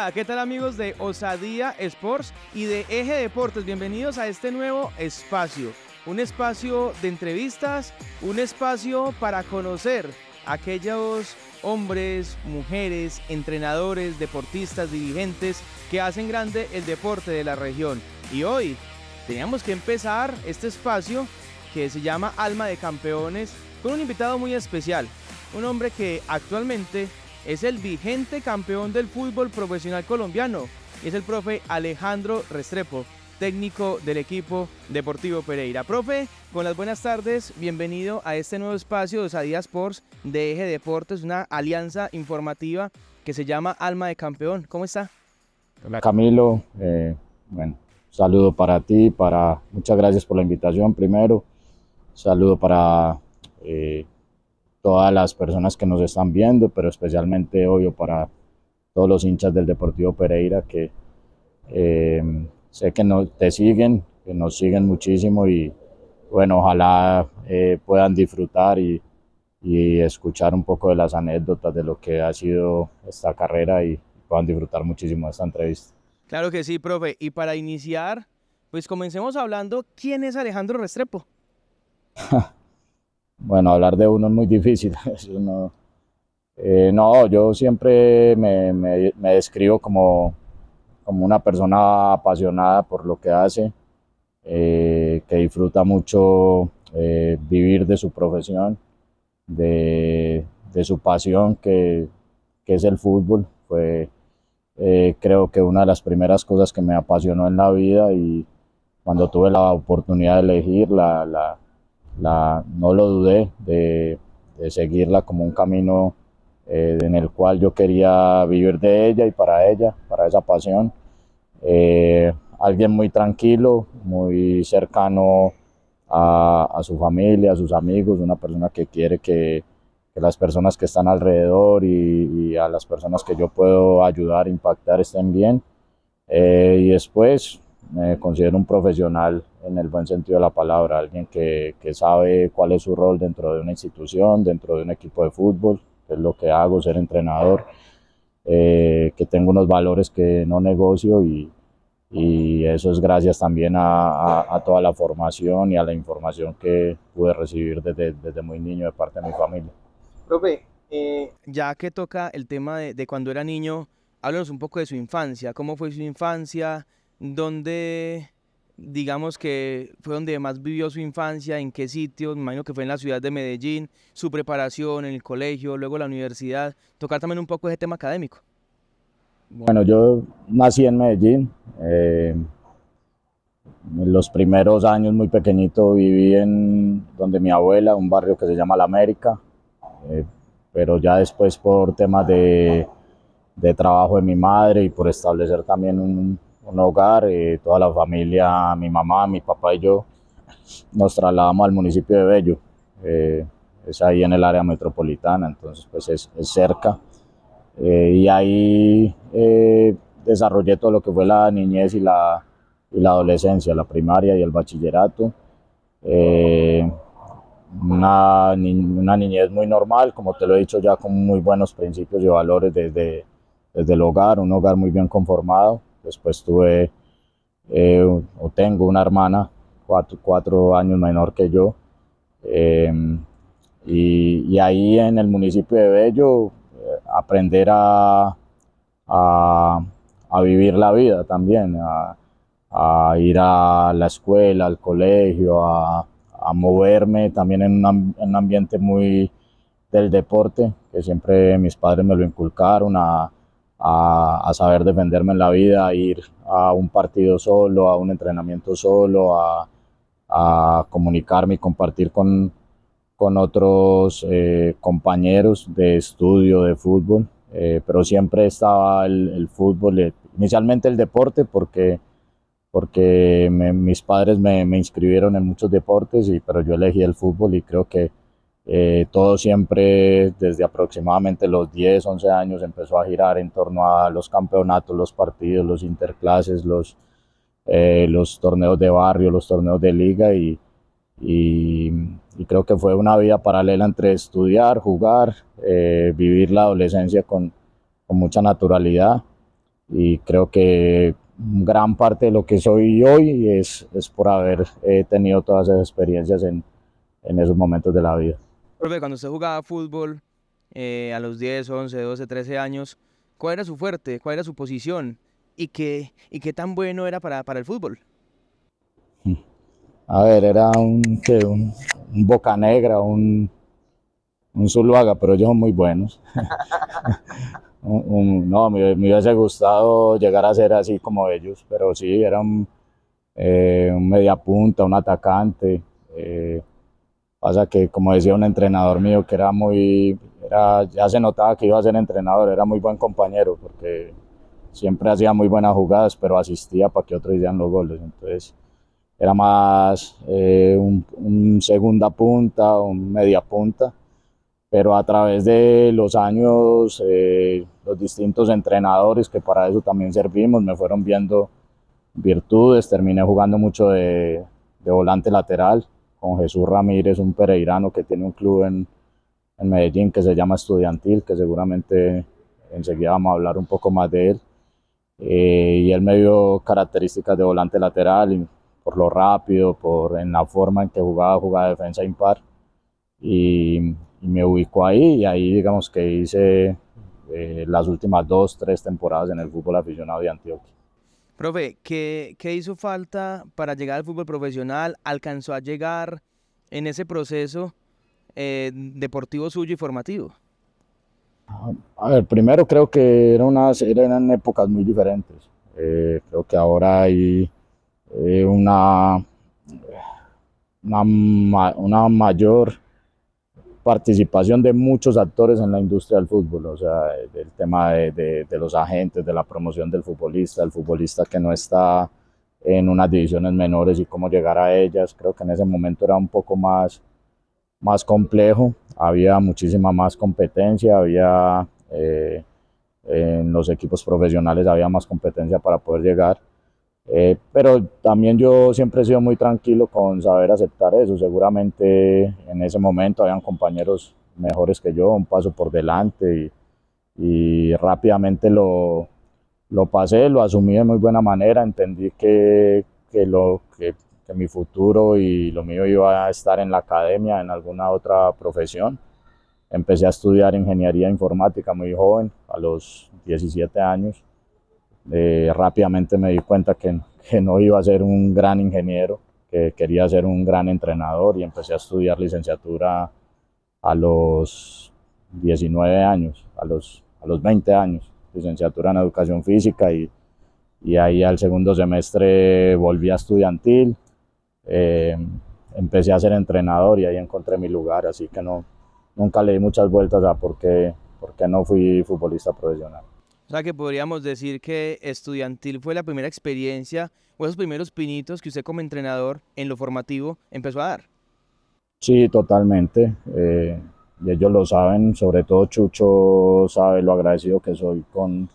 Hola, ¿qué tal amigos de Osadía Sports y de Eje Deportes? Bienvenidos a este nuevo espacio, un espacio de entrevistas, un espacio para conocer a aquellos hombres, mujeres, entrenadores, deportistas, dirigentes que hacen grande el deporte de la región. Y hoy teníamos que empezar este espacio que se llama Alma de Campeones con un invitado muy especial, un hombre que actualmente es el vigente campeón del fútbol profesional colombiano. Es el profe Alejandro Restrepo, técnico del equipo Deportivo Pereira. Profe, con las buenas tardes, bienvenido a este nuevo espacio de Osadía Sports de Eje Deportes, una alianza informativa que se llama Alma de Campeón. ¿Cómo está? Hola Camilo, saludo para ti, muchas gracias por la invitación primero, saludo para todas las personas que nos están viendo, pero especialmente obvio para todos los hinchas del Deportivo Pereira que sé que que nos siguen muchísimo y bueno, ojalá puedan disfrutar y escuchar un poco de las anécdotas de lo que ha sido esta carrera y puedan disfrutar muchísimo de esta entrevista. Claro que sí, profe. Y para iniciar, pues comencemos hablando, ¿quién es Alejandro Restrepo? Bueno, hablar de uno es muy difícil. No, yo siempre me describo como una persona apasionada por lo que hace, que disfruta mucho vivir de su profesión, de su pasión que es el fútbol. Fue creo que una de las primeras cosas que me apasionó en la vida y cuando tuve la oportunidad de elegir, no lo dudé de seguirla como un camino en el cual yo quería vivir de ella, para esa pasión. Alguien muy tranquilo, muy cercano a su familia, a sus amigos, una persona que quiere que las personas que están alrededor y a las personas que yo puedo ayudar, impactar, estén bien. Y después me considero un profesional en el buen sentido de la palabra, alguien que sabe cuál es su rol dentro de una institución, dentro de un equipo de fútbol, que es lo que hago, ser entrenador, que tengo unos valores que no negocio y eso es gracias también a toda la formación y a la información que pude recibir desde muy niño de parte de mi familia. Profe, ya que toca el tema de cuando era niño, háblanos un poco de su infancia. ¿Cómo fue su infancia? ¿Dónde, digamos que fue donde más vivió su infancia? ¿En qué sitio? Me imagino que fue en la ciudad de Medellín, su preparación en el colegio, luego la universidad. Tocar también un poco ese tema académico. Bueno, yo nací en Medellín. En los primeros años, muy pequeñito, viví en donde mi abuela, un barrio que se llama La América, eh, pero ya después por temas de trabajo de mi madre y por establecer también un hogar, toda la familia, mi mamá, mi papá y yo, nos trasladamos al municipio de Bello. Eh, es ahí en el área metropolitana, entonces pues es cerca. Y ahí desarrollé todo lo que fue la niñez y la adolescencia, la primaria y el bachillerato. Eh, una niñez muy normal, como te lo he dicho ya, con muy buenos principios y valores desde el hogar, un hogar muy bien conformado. Después tuve o tengo una hermana, cuatro años menor que yo. Eh, y ahí en el municipio de Bello, aprender a, a vivir la vida también, a ir a la escuela, al colegio, a moverme también en un ambiente muy del deporte, que siempre mis padres me lo inculcaron, a saber defenderme en la vida, a ir a un partido solo, a un entrenamiento solo, a comunicarme y compartir con otros compañeros de estudio de fútbol, pero siempre estaba el fútbol, inicialmente el deporte, porque mis padres me inscribieron en muchos deportes, pero yo elegí el fútbol y creo que todo siempre desde aproximadamente los 10, 11 años empezó a girar en torno a los campeonatos, los partidos, los interclases, los torneos de barrio, los torneos de liga y, y creo que fue una vida paralela entre estudiar, jugar, vivir la adolescencia con mucha naturalidad y creo que gran parte de lo que soy hoy es por haber tenido todas esas experiencias en esos momentos de la vida. Profe, cuando usted jugaba fútbol a los 10, 11, 12, 13 años, ¿cuál era su fuerte? ¿Cuál era su posición? ¿Y qué tan bueno era para el fútbol? A ver, era un Boca Negra, un Zuluaga, pero ellos son muy buenos. No, me hubiese gustado llegar a ser así como ellos, pero sí, era un media punta, un atacante. Pasa que, como decía un entrenador mío, que ya se notaba que iba a ser entrenador, era muy buen compañero, porque siempre hacía muy buenas jugadas, pero asistía para que otros hicieran los goles. Entonces, era más un segunda punta, un media punta, pero a través de los años, los distintos entrenadores que para eso también servimos, me fueron viendo virtudes, terminé jugando mucho de volante lateral con Jesús Ramírez, un pereirano que tiene un club en Medellín que se llama Estudiantil, que seguramente enseguida vamos a hablar un poco más de él. Y él me dio características de volante lateral, y por lo rápido, en la forma en que jugaba defensa impar, y me ubicó ahí, y ahí digamos que hice las últimas 2, 3 temporadas en el fútbol aficionado de Antioquia. Profe, ¿qué hizo falta para llegar al fútbol profesional? ¿Alcanzó a llegar en ese proceso deportivo suyo y formativo? A ver, primero creo que eran épocas muy diferentes. Creo que ahora hay una una mayor participación de muchos actores en la industria del fútbol, o sea, del tema de los agentes, de la promoción del futbolista, el futbolista que no está en unas divisiones menores y cómo llegar a ellas. Creo que en ese momento era un poco más complejo, había muchísima más competencia, en los equipos profesionales había más competencia para poder llegar. Pero también yo siempre he sido muy tranquilo con saber aceptar eso. Seguramente en ese momento habían compañeros mejores que yo, un paso por delante, y rápidamente lo pasé, lo asumí de muy buena manera, entendí que mi futuro y lo mío iba a estar en la academia, en alguna otra profesión. Empecé a estudiar ingeniería informática muy joven, a los 17 años. Rápidamente me di cuenta que no iba a ser un gran ingeniero, que quería ser un gran entrenador, y empecé a estudiar licenciatura a los 19 años, a los 20 años, licenciatura en educación física, y ahí al segundo semestre volví a estudiantil, eh, empecé a ser entrenador y ahí encontré mi lugar, así que no, nunca le di muchas vueltas a por qué no fui futbolista profesional. O sea que podríamos decir que estudiantil fue la primera experiencia o esos primeros pinitos que usted como entrenador en lo formativo empezó a dar. Sí, totalmente. Y ellos lo saben, sobre todo Chucho sabe lo agradecido que soy con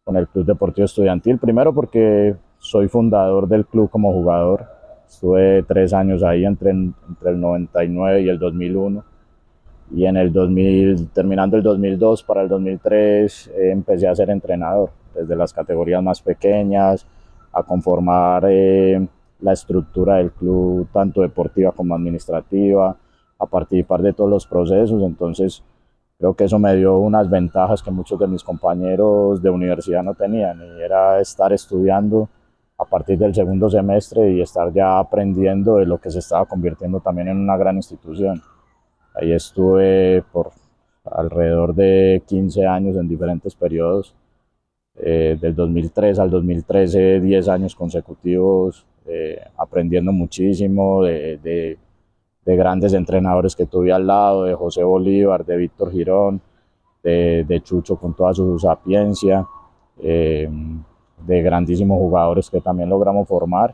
el Club Deportivo Estudiantil. Primero porque soy fundador del club como jugador. Estuve 3 años ahí entre el 99 y el 2001. Y en el 2000, terminando el 2002 para el 2003, empecé a ser entrenador, desde las categorías más pequeñas, a conformar la estructura del club, tanto deportiva como administrativa, a participar de todos los procesos. Entonces, creo que eso me dio unas ventajas que muchos de mis compañeros de universidad no tenían, y era estar estudiando a partir del segundo semestre y estar ya aprendiendo de lo que se estaba convirtiendo también en una gran institución. Ahí estuve por alrededor de 15 años en diferentes periodos, del 2003 al 2013, 10 años consecutivos, aprendiendo muchísimo de grandes entrenadores que tuve al lado, de José Bolívar, de Víctor Girón, de Chucho con toda su sapiencia, eh, de grandísimos jugadores que también logramos formar.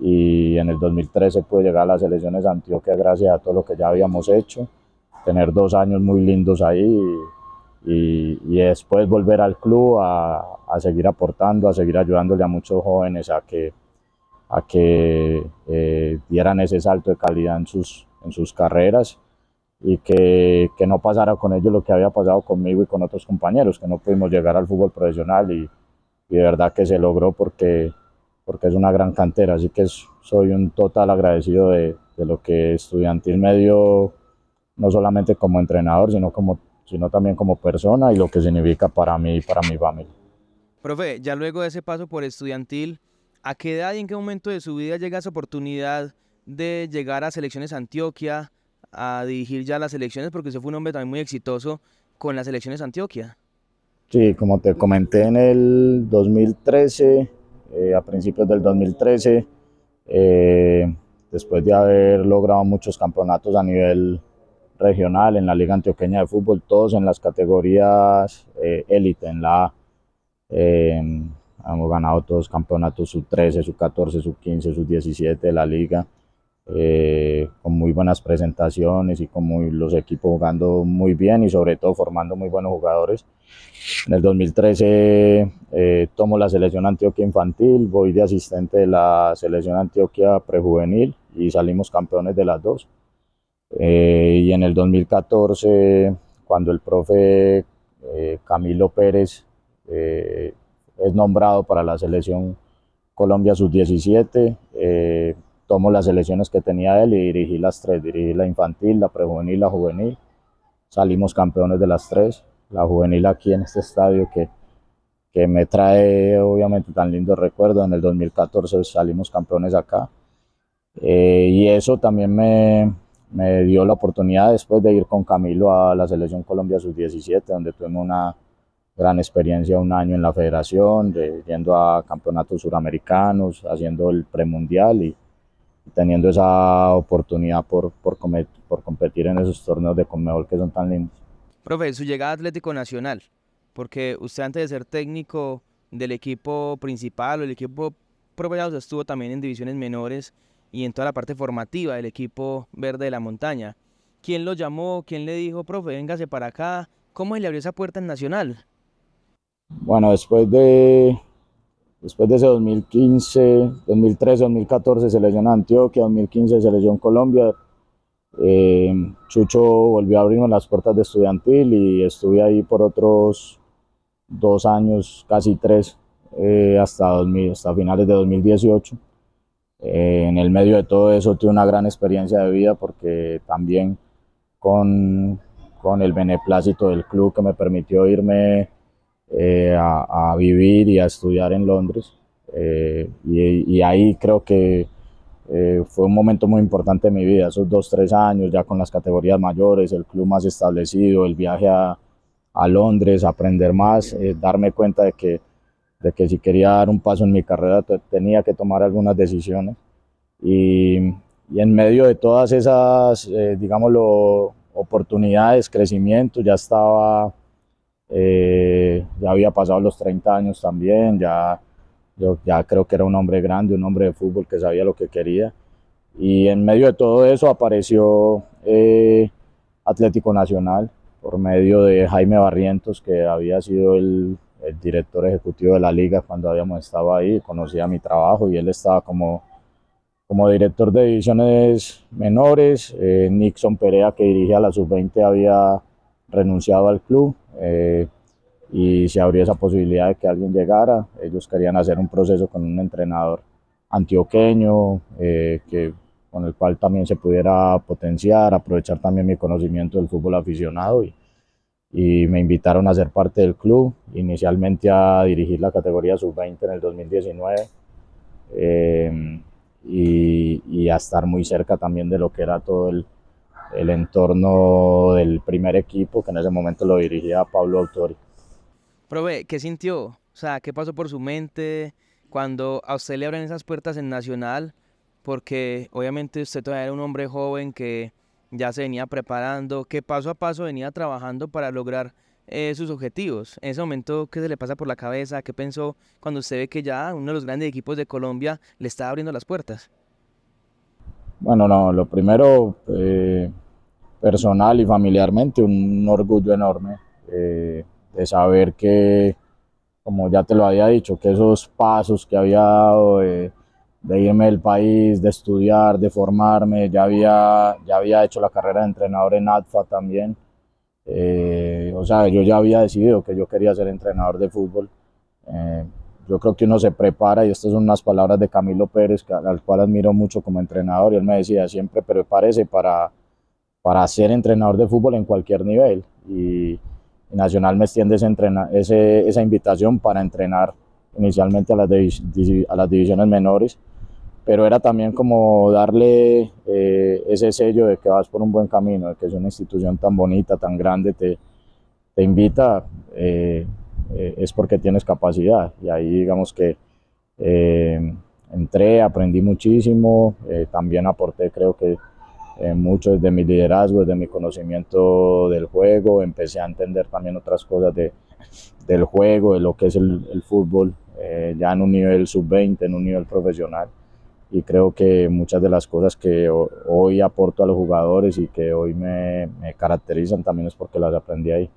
Y en el 2013 pude llegar a las selecciones de Antioquia gracias a todo lo que ya habíamos hecho, tener 2 años muy lindos ahí, y después volver al club a seguir aportando, a seguir ayudándole a muchos jóvenes a que dieran ese salto de calidad en sus carreras, y que no pasara con ellos lo que había pasado conmigo y con otros compañeros, que no pudimos llegar al fútbol profesional, de verdad que se logró porque es una gran cantera, así que soy un total agradecido de lo que Estudiantil me dio, no solamente como entrenador, sino también como persona y lo que significa para mí y para mi familia. Profe, ya luego de ese paso por Estudiantil, ¿a qué edad y en qué momento de su vida llega esa oportunidad de llegar a Selecciones Antioquia, a dirigir ya las selecciones? Porque usted fue un hombre también muy exitoso con las Selecciones Antioquia. Sí, como te comenté en el 2013, a principios del 2013, eh, después de haber logrado muchos campeonatos a nivel regional en la Liga Antioqueña de Fútbol, todos en las categorías élite, en la A. Hemos ganado todos campeonatos sub-13, sub-14, sub-15, sub-17 de la liga, con muy buenas presentaciones y con los equipos jugando muy bien y sobre todo formando muy buenos jugadores. En el 2013 tomo la selección Antioquia infantil, voy de asistente de la selección Antioquia prejuvenil y salimos campeones de las dos. Y en el 2014, cuando el profe Camilo Pérez es nombrado para la selección Colombia sub-17, tomo las selecciones que tenía él y dirigí las tres, dirigí la infantil, la prejuvenil y la juvenil. Salimos campeones de las tres, la juvenil aquí en este estadio que me trae obviamente tan lindos recuerdos. En el 2014 salimos campeones acá. Y eso también me dio la oportunidad después de ir con Camilo a la selección Colombia sub-17, donde tuvimos una gran experiencia, un año en la federación, yendo a campeonatos suramericanos, haciendo el premundial y teniendo esa oportunidad por competir en esos torneos de Conmebol que son tan lindos. Profe, su llegada a Atlético Nacional, porque usted antes de ser técnico del equipo principal o el equipo propiedad, usted estuvo también en divisiones menores y en toda la parte formativa del equipo verde de la montaña. ¿Quién lo llamó? ¿Quién le dijo, profe, véngase para acá? ¿Cómo se le abrió esa puerta en Nacional? Bueno, después de ese 2015, 2013, 2014 selección Antioquia, 2015 selección Colombia, Chucho volvió a abrirme las puertas de Estudiantil y estuve ahí por otros 2 años, casi tres, hasta finales de 2018. En el medio de todo eso tuve una gran experiencia de vida porque también con, con el beneplácito del club que me permitió irme a vivir y a estudiar en Londres. Y ahí creo que fue un momento muy importante en mi vida, esos 2, 3 años ya con las categorías mayores, el club más establecido, el viaje a Londres, aprender más, darme cuenta de que si quería dar un paso en mi carrera tenía que tomar algunas decisiones. Y, y en medio de todas esas, digámoslo, oportunidades, crecimiento, ya había pasado los 30 años también, yo ya creo que era un hombre grande, un hombre de fútbol que sabía lo que quería. Y en medio de todo eso apareció Atlético Nacional por medio de Jaime Barrientos, que había sido el director ejecutivo de la liga cuando habíamos estado ahí, conocía mi trabajo y él estaba como director de divisiones menores. Nixon Perea, que dirigía la sub-20, había renunciado al club y se abrió esa posibilidad de que alguien llegara. Ellos querían hacer un proceso con un entrenador antioqueño con el cual también se pudiera potenciar, aprovechar también mi conocimiento del fútbol aficionado y me invitaron a ser parte del club, inicialmente a dirigir la categoría sub-20 en el 2019 y a estar muy cerca también de lo que era todo el entorno del primer equipo, que en ese momento lo dirigía Pablo Autori. Profe, ¿qué sintió? O sea, ¿qué pasó por su mente cuando a usted le abren esas puertas en Nacional? Porque obviamente usted todavía era un hombre joven que ya se venía preparando, que paso a paso venía trabajando para lograr sus objetivos. En ese momento, ¿qué se le pasa por la cabeza? ¿Qué pensó cuando usted ve que ya uno de los grandes equipos de Colombia le está abriendo las puertas? Bueno, no, lo primero, personal y familiarmente, un orgullo enorme de saber que, como ya te lo había dicho, que esos pasos que había dado de irme del país, de estudiar, de formarme, ya había hecho la carrera de entrenador en ATFA también. O sea, yo ya había decidido que yo quería ser entrenador de fútbol. Eh, yo creo que uno se prepara, y estas son unas palabras de Camilo Pérez, al cual admiro mucho como entrenador, y él me decía siempre prepárese para ser entrenador de fútbol en cualquier nivel, y Nacional me extiende esa invitación para entrenar inicialmente a las divisiones menores, pero era también como darle ese sello de que vas por un buen camino, de que es una institución tan bonita, tan grande, te invita, es porque tienes capacidad. Y ahí digamos que entré, aprendí muchísimo, también aporté creo que mucho desde mi liderazgo, desde mi conocimiento del juego, empecé a entender también otras cosas del juego, de lo que es el fútbol, ya en un nivel sub-20, en un nivel profesional. Y creo que muchas de las cosas que hoy aporto a los jugadores y que hoy me caracterizan también es porque las aprendí ahí.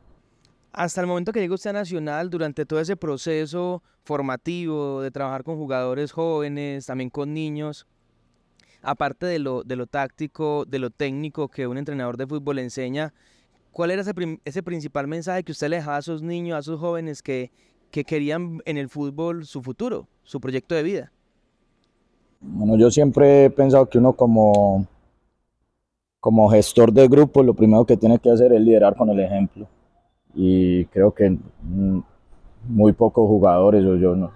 Hasta el momento que llegó usted a Nacional, durante todo ese proceso formativo de trabajar con jugadores jóvenes, también con niños, aparte de lo táctico, de lo técnico que un entrenador de fútbol le enseña, ¿cuál era ese principal mensaje que usted le dejaba a esos niños, a esos jóvenes que querían en el fútbol su futuro, su proyecto de vida? Bueno, yo siempre he pensado que uno como gestor de grupo lo primero que tiene que hacer es liderar con el ejemplo. Y creo que muy pocos jugadores, o yo no,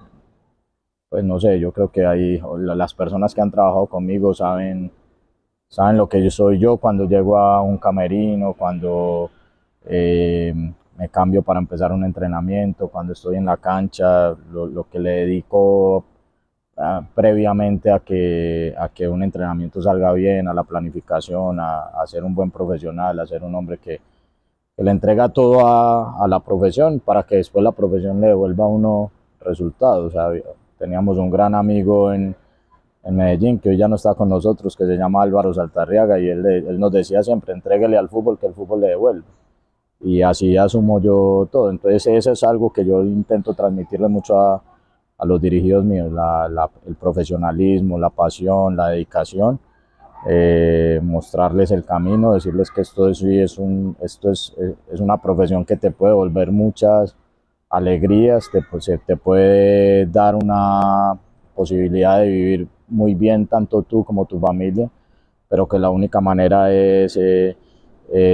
pues no sé, yo creo que hay, las personas que han trabajado conmigo saben lo que yo soy yo cuando llego a un camerino, cuando me cambio para empezar un entrenamiento, cuando estoy en la cancha, lo que le dedico previamente a que un entrenamiento salga bien, a la planificación, a ser un buen profesional, a ser un hombre que le entrega todo a la profesión para que después la profesión le devuelva a uno resultados. O sea, teníamos un gran amigo en Medellín que hoy ya no está con nosotros, que se llama Álvaro Saltarriaga, y él nos decía siempre, entréguele al fútbol que el fútbol le devuelve. Y así asumo yo todo. Entonces eso es algo que yo intento transmitirle mucho a los dirigidos míos, el profesionalismo, la pasión, la dedicación, mostrarles el camino, decirles que esto es una profesión que te puede volver muchas alegrías, te puede dar una posibilidad de vivir muy bien tanto tú como tu familia, pero que la única manera es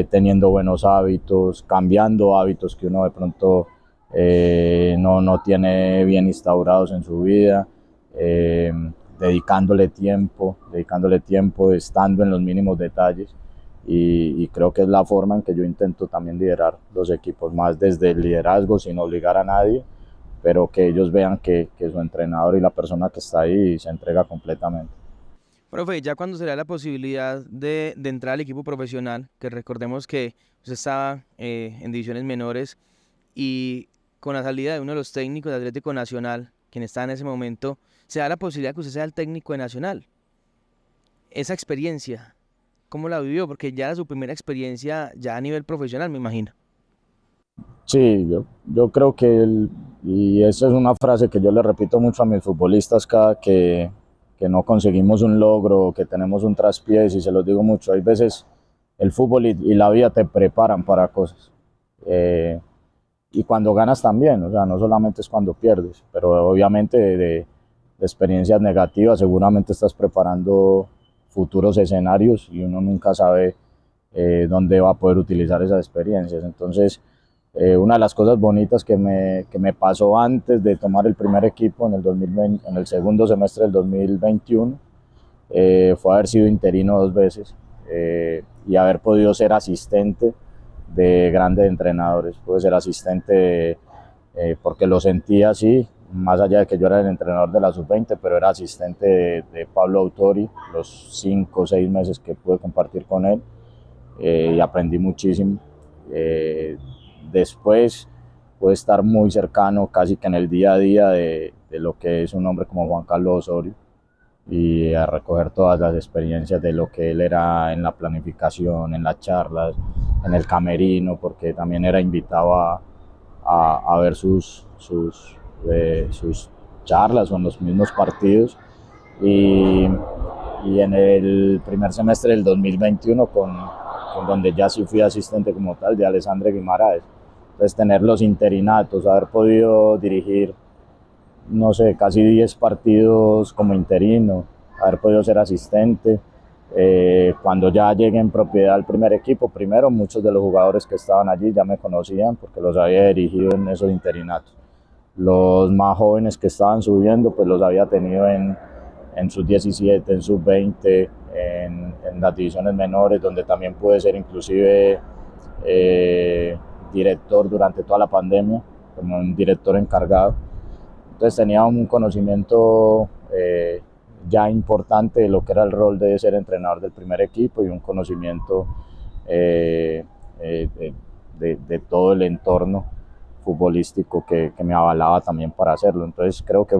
teniendo buenos hábitos, cambiando hábitos que uno de pronto no tiene bien instaurados en su vida, dedicándole tiempo, estando en los mínimos detalles. Y creo que es la forma en que yo intento también liderar los equipos, más desde el liderazgo, sin obligar a nadie, pero que ellos vean que su entrenador y la persona que está ahí se entrega completamente. Profe, ya cuando se le da la posibilidad de entrar al equipo profesional, que recordemos que usted estaba en divisiones menores y con la salida de uno de los técnicos de Atlético Nacional, quien está en ese momento, se da la posibilidad que usted sea el técnico de Nacional. Esa experiencia, ¿cómo la vivió? Porque ya era su primera experiencia ya a nivel profesional, me imagino. Sí, yo creo y esa es una frase que yo le repito mucho a mis futbolistas cada que no conseguimos un logro, que tenemos un traspiés, y se los digo mucho, hay veces el fútbol y la vida te preparan para cosas. Y cuando ganas también, o sea, no solamente es cuando pierdes, pero obviamente de experiencias negativas seguramente estás preparando futuros escenarios y uno nunca sabe dónde va a poder utilizar esas experiencias. Entonces, una de las cosas bonitas que me pasó antes de tomar el primer equipo en el 2020, en el segundo semestre del 2021, fue haber sido interino 2 veces, y haber podido ser asistente de grandes entrenadores. Pude ser asistente porque lo sentía así, más allá de que yo era el entrenador de la sub-20, pero era asistente de Pablo Autori los 5 o 6 meses que pude compartir con él, y aprendí muchísimo. Después pude estar muy cercano, casi que en el día a día, de lo que es un hombre como Juan Carlos Osorio, y a recoger todas las experiencias de lo que él era en la planificación, en las charlas, en el camerino, porque también era invitado a ver sus charlas o en los mismos partidos. Y, y en el primer semestre del 2021, con donde ya sí fui asistente como tal de Alessandro Guimaraes, pues tener los interinatos, haber podido dirigir no sé, casi 10 partidos como interino, haber podido ser asistente. Cuando ya llegué en propiedad al primer equipo, primero muchos de los jugadores que estaban allí ya me conocían porque los había dirigido en esos interinatos. Los más jóvenes que estaban subiendo, pues los había tenido en sub-17, en sub-20, en las divisiones menores, donde también pude ser inclusive director durante toda la pandemia, como un director encargado. Entonces tenía un conocimiento ya importante de lo que era el rol de ser entrenador del primer equipo y un conocimiento de todo el entorno futbolístico que me avalaba también para hacerlo. Entonces creo que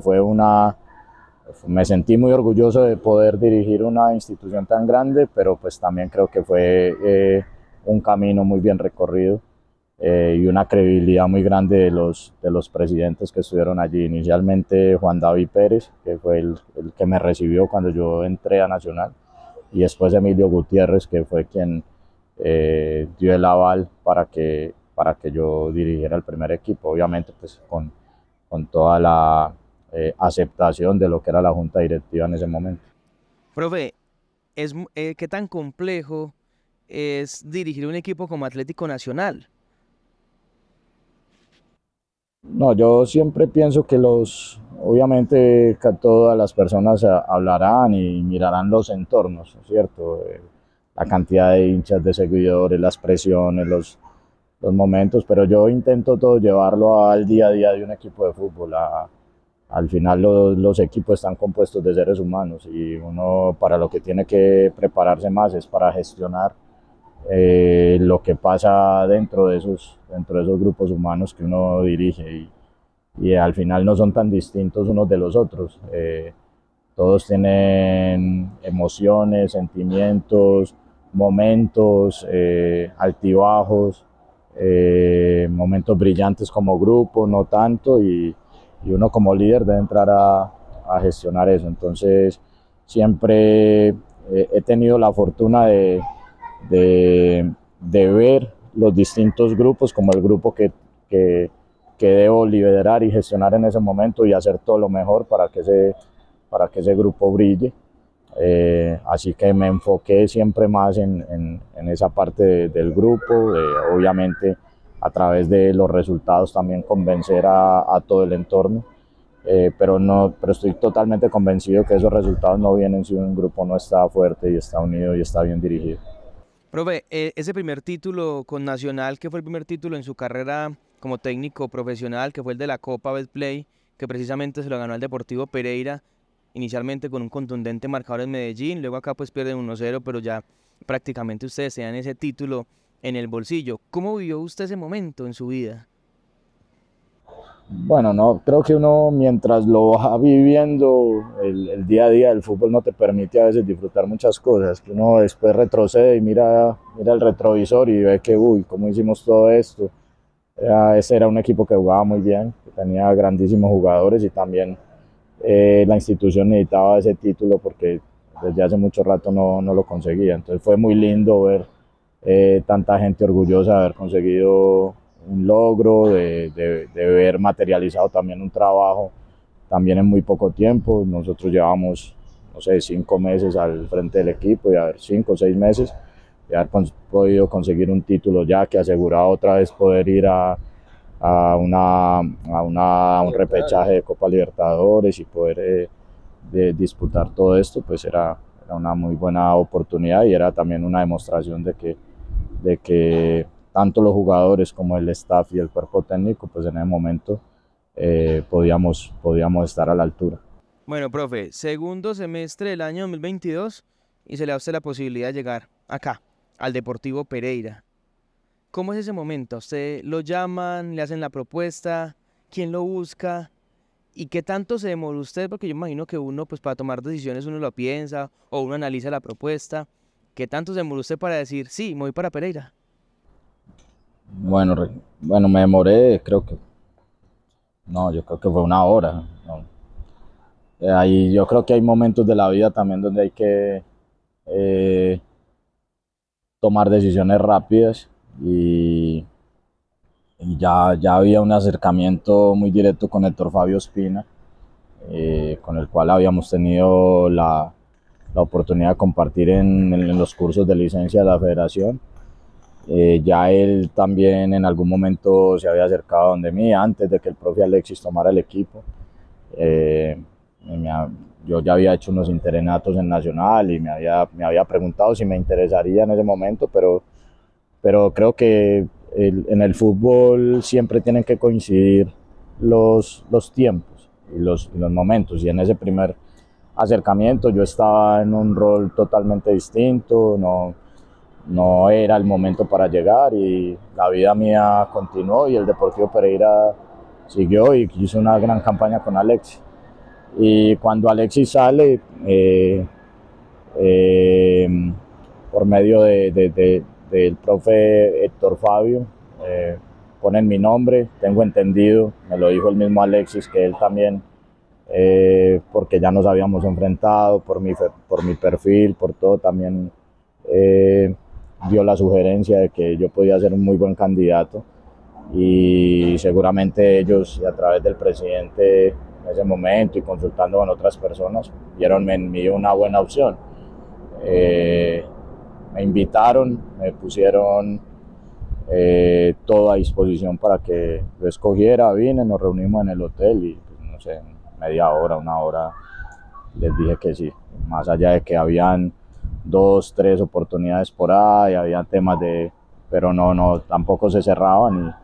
me sentí muy orgulloso de poder dirigir una institución tan grande, pero pues también creo que fue un camino muy bien recorrido y una credibilidad muy grande de los presidentes que estuvieron allí. Inicialmente Juan David Pérez, que fue el que me recibió cuando yo entré a Nacional, y después Emilio Gutiérrez, que fue quien dio el aval para que yo dirigiera el primer equipo, obviamente pues con toda la aceptación de lo que era la junta directiva en ese momento. Profe, ¿qué tan complejo es dirigir un equipo como Atlético Nacional? No, yo siempre pienso que obviamente que todas las personas hablarán y mirarán los entornos, ¿cierto? La cantidad de hinchas, de seguidores, las presiones, los momentos, pero yo intento todo llevarlo al día a día de un equipo de fútbol. Al final los equipos están compuestos de seres humanos y uno para lo que tiene que prepararse más es para gestionar lo que pasa dentro de esos grupos humanos que uno dirige y al final no son tan distintos unos de los otros. Todos tienen emociones, sentimientos, momentos, altibajos, momentos brillantes como grupo, no tanto, y uno como líder debe entrar a gestionar eso. Entonces, siempre he tenido la fortuna de ver los distintos grupos como el grupo que debo liderar y gestionar en ese momento y hacer todo lo mejor para que ese grupo brille. Así que me enfoqué siempre más en esa parte del grupo, obviamente a través de los resultados también convencer a todo el entorno, pero estoy totalmente convencido que esos resultados no vienen si un grupo no está fuerte y está unido y está bien dirigido. Profe, ese primer título con Nacional, que fue el primer título en su carrera como técnico profesional, que fue el de la Copa Betplay, que precisamente se lo ganó al Deportivo Pereira, inicialmente con un contundente marcador en Medellín, luego acá pues pierden 1-0, pero ya prácticamente ustedes se dan ese título en el bolsillo. ¿Cómo vivió usted ese momento en su vida? Bueno, no, creo que uno mientras lo va viviendo, el día a día del fútbol no te permite a veces disfrutar muchas cosas, que uno después retrocede y mira el retrovisor y ve que, uy, ¿cómo hicimos todo esto? Ese era un equipo que jugaba muy bien, que tenía grandísimos jugadores y también la institución necesitaba ese título porque desde hace mucho rato no lo conseguía. Entonces fue muy lindo ver tanta gente orgullosa de haber conseguido un logro, de ver materializado también un trabajo también en muy poco tiempo. Nosotros llevamos, no sé, 5 meses al frente del equipo y a ver, 5 o 6 meses de haber podido conseguir un título ya que aseguraba otra vez poder ir a un repechaje de Copa Libertadores y poder disputar todo esto, pues era una muy buena oportunidad y era también una demostración de que tanto los jugadores como el staff y el cuerpo técnico, pues en ese momento podíamos estar a la altura. Bueno, profe, segundo semestre del año 2022 y se le da a usted la posibilidad de llegar acá, al Deportivo Pereira. ¿Cómo es ese momento? ¿A usted lo llaman, le hacen la propuesta? ¿Quién lo busca? ¿Y qué tanto se demoró usted? Porque yo imagino que uno, pues para tomar decisiones uno lo piensa o uno analiza la propuesta. ¿Qué tanto se demoró usted para decir, sí, me voy para Pereira? Bueno, bueno, me demoré, creo que, no, yo creo que fue una hora. ¿No? Ahí, yo creo que hay momentos de la vida también donde hay que eh, tomar decisiones rápidas y ya había un acercamiento muy directo con Héctor Fabio Ospina con el cual habíamos tenido la oportunidad de compartir en los cursos de licencia de la federación. Ya él también en algún momento se había acercado donde mí antes de que el profe Alexis tomara el equipo. Eh, yo ya había hecho unos interenatos en Nacional y me había preguntado si me interesaría en ese momento, pero creo que en el fútbol siempre tienen que coincidir los tiempos y los momentos, y en ese primer acercamiento yo estaba en un rol totalmente distinto, no era el momento para llegar, y la vida mía continuó y el Deportivo Pereira siguió y hizo una gran campaña con Alexis. Y cuando Alexis sale, eh, por medio del profe Héctor Fabio, ponen mi nombre, tengo entendido, me lo dijo el mismo Alexis, que él también, porque ya nos habíamos enfrentado, por mi perfil, por todo, también dio la sugerencia de que yo podía ser un muy buen candidato, y seguramente ellos, a través del presidente en ese momento y consultando con otras personas, vieron en mí una buena opción. Eh, Me invitaron, me pusieron todo a disposición para que yo escogiera, vine, nos reunimos en el hotel y pues, no sé, media hora, una hora, les dije que sí, más allá de que habían 2, 3 oportunidades por ahí, había temas pero no, tampoco se cerraban,